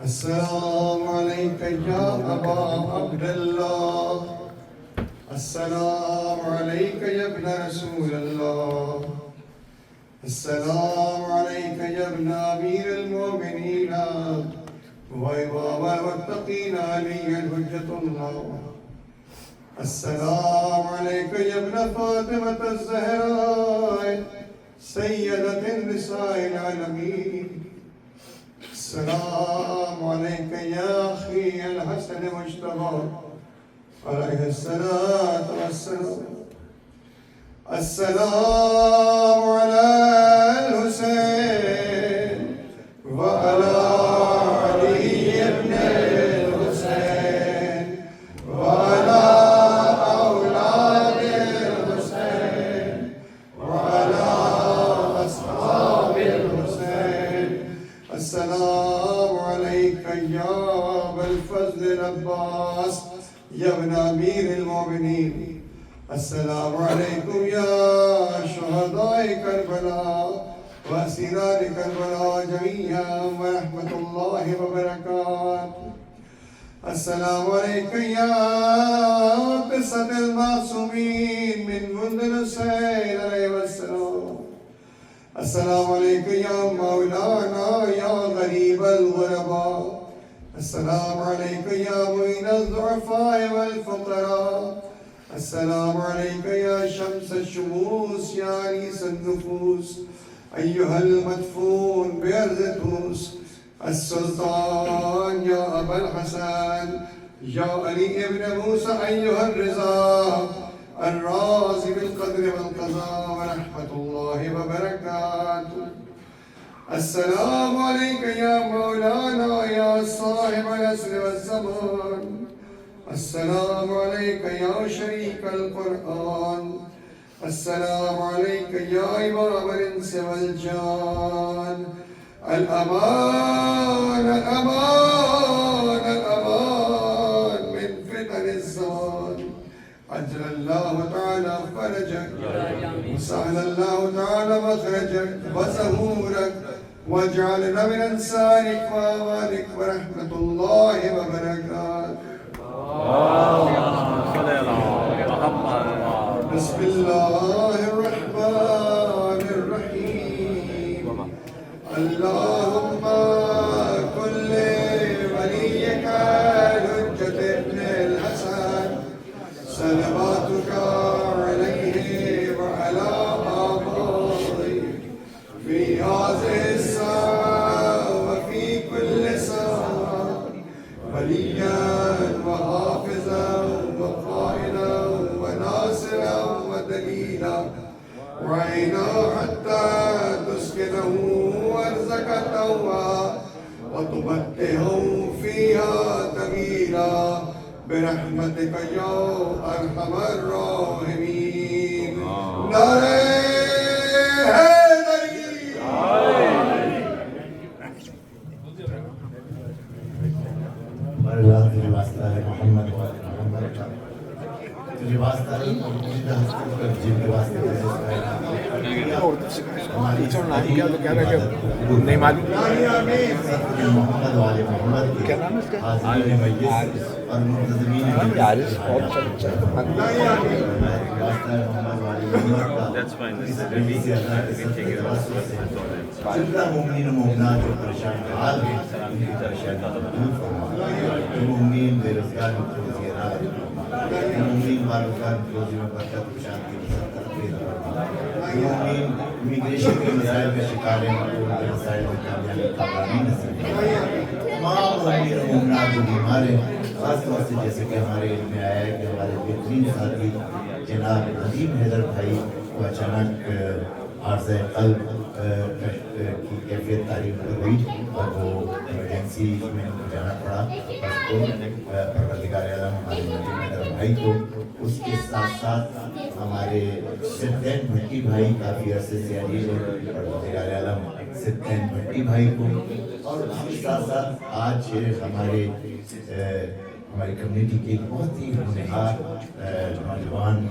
السلام عليك يا أبا عبد الله السلام عليك يا ابن رسول الله السلام عليك يا ابن أمير المؤمنين وإمام المتقين علي الحجة الله السلام عليك يا ابن فاطمة الزهراء سيدة النساء العالمين السلام عليك يا أخي الحسن مجتبى عليه الصلاة والسلام السلام على الحسين وعلى علي بن الحسين وعلى أولاد الحسين وعلى أصحاب الحسين السلام عليك يا أبا الفضل العباس يا ابن أمير المؤمنين السلام علیکم یا شہداء کربلا واسیران کربلا جميعا ورحمۃ اللہ وبرکاتہ. السلام علیکم یا قصة المعصومین من منذ الحسین علیہ السلام. السلام علیکم یا مولانا یا غریب الغرباء. السلام علیکم یا معین الضعفاء والفقراء. السلام علیکم یا شمس الشموس یا انیس النفوس ایہا المدفون بأرض طوس. السلطان یا ابا الحسن یا علی ابن موسیٰ ایہا الرضا الراضی بالقدر والقضاء ورحمۃ اللہ وبرکاتہ. السلام علیکم یا مولانا یا صاحب العصر والزمان. السلام علیکم یا شریک القرآن. السلام علیکم یا امام الانس والجان. الامان الامان الامان من فتن الزمان. عجل اللہ تعالی فرجک وسهل اللہ تعالی مخرجک وظہورک واجعلنا من انصارک وآوانک ورحمۃ اللہ وبرکاتہ. بسم اللہ الرحمن الرحیم. اللہم کن ولیک الحجۃ ابن الحسن صلواتک علیہ وعلی آبائہ فی هذه الساعة وفی کل ساعة ولیاً وحافظاً وقائدا وناصرا ودليلا وعينا حتى تسكنه أرزك توعا وتمتعه فيها طويلا برحمتك يا أرحم الراحمين. نعرہ حیدری. اللہ تیرے واسطہ ہے محمد و آل محمد. تیرے واسطہ ہے جن کے واسطے نہیں معلوم محمد و آل محمد کے حاضرین مجلس اور منتظمین مجلس جتنا مومنین و مومنات جو پریشان حال ہیں ان کی پریشانی دور فرما. جو مومنین بے روزگار روزی راحت فرما. جو مومنین مالوزگار روزی میں برکت و شانتی و ترقی فرما. جو مومنین امیگریشن کے مسائل کا شکار ہیں ان کے مسائل میں کامیابی کامیابی نصیب فرما. تمام مومنین و مومنات جو بیمار ہیں خاص طور سے جیسے کہ ہمارے علم میں آیا ہے کہ ہمارے بہترین ساتھی جناب ندیم حیدر بھائی کو اچانک عارضہ قلب کی کیفیت تعریف ہو گئی اور وہ ایمرجنسی میں ان کو جانا پڑا. اس کو پروردگار عالم ہمارے ندیم حیدر بھائی کو, اس کے ساتھ ساتھ ہمارے سدین بھٹی بھائی کافی عرصے سے عزیز ہے پروردگار عالم سدین بھٹی بھائی کو, اور اس کے ساتھ ساتھ آج ہماری کمیونٹی کے بہت ہی ہونہار نوجوان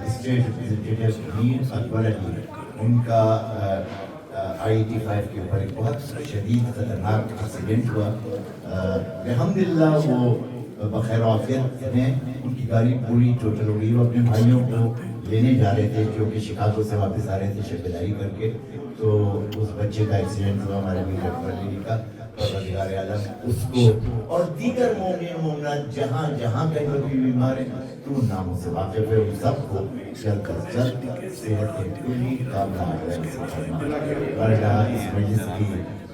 اسٹیٹ ریپرزنٹیٹیو میر اکبر علی, ان کا I-85 کے اوپر ایک بہت شدید خطرناک ایکسیڈنٹ ہوا. الحمدللہ وہ بخیر عافیت ہیں. ان کی گاڑی پوری ٹوٹل ہو گئی. وہ اپنے بھائیوں کو لینے جا رہے تھے جو کہ شکاگو سے واپس آ رہے تھے شبیداری کر کے, تو اس بچے کا ایکسیڈنٹ ہوا ہمارے میر اکبر علی کا. پروردگار عالم اس کو اور دیگر مومن مومنات جہاں جہاں کہیں بھی بیمار ہیں تو ناموں سے واقف ہے, ان سب کو جلد از جلد صحت کے کلی کامنا اور اس مجلس کی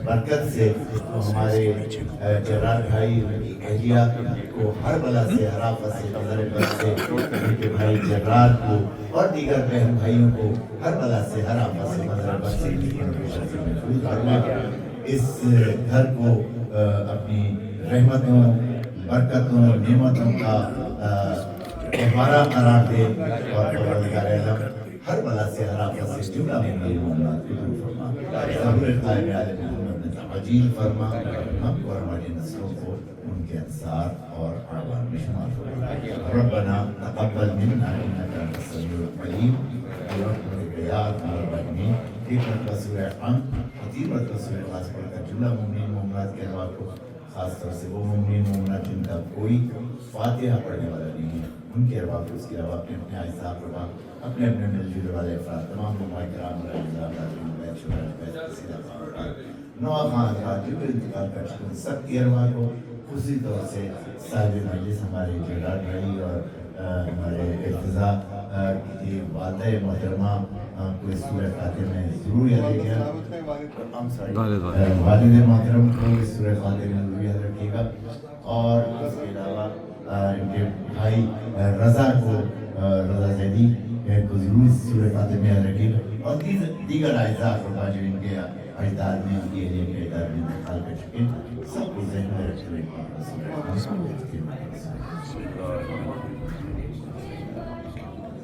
برکت سے ہمارے جرار بھائی اہلیہ کو ہر بلا سے ہر آفت سے نظر بد سے, ان کے بھائی جرار کو اور دیگر بہن بھائیوں کو ہر بلا سے ہر آفت سے نظر بد سے محفوظ فرمائے. اس گھر کو اپنی رحمتوں برکتوں نعمتوں کا گہوارہ قرار دے اور پروردگار عالم ہر بلا سے ہر آفت سے جملہ مومنین مومنات کو دور فرما. ضرور قائم عالم محمد نے عجیل فرما ہم کو اور ہماری نسلوں کو ان کے انصار اور اعوان میں شمار فرما۔ ربنا تقبل منا انک انت السمیع العلیم۔ یا ارحم الراحمین، ایک مرتبہ سورہ حمد اور 3 مرتبہ سورہ خاص پڑھ کر جملہ مومنین مومنات کے انواع کو، خاص طور سے وہ مومنین مومنات جن کا کوئی فاتحہ پڑھنے والا نہیں ہے، ان کے ارباب کو اس کے علاوہ اپنے اپنے اعزاز ربا اپنے اپنے مل جل والے افراد تمام علماء کرام نوآ خان حضرات جو انتقال کر چکے ہیں سب کے ارواح کو، خصوصی طور سے صاحب مجلس ہمارے جلال بھائی اور ہمارے ارتضا کی والدہ محترمہ کو اس سورہ فاتحہ میں ضرور یاد رکھیے گا، والد محترم کو اس سورہ فاتحہ میں ضرور یاد رکھیے گا، اور اس کے علاوہ ان کے بھائی رضا کو، رضا زیدی کو ضرور اس سورہ فاتحہ میں یاد رکھیے گا، اور دیگر اعزاء جو ان کے اجداد میں ان کی اہلیہ کے اجداد میں انتقال کر چکے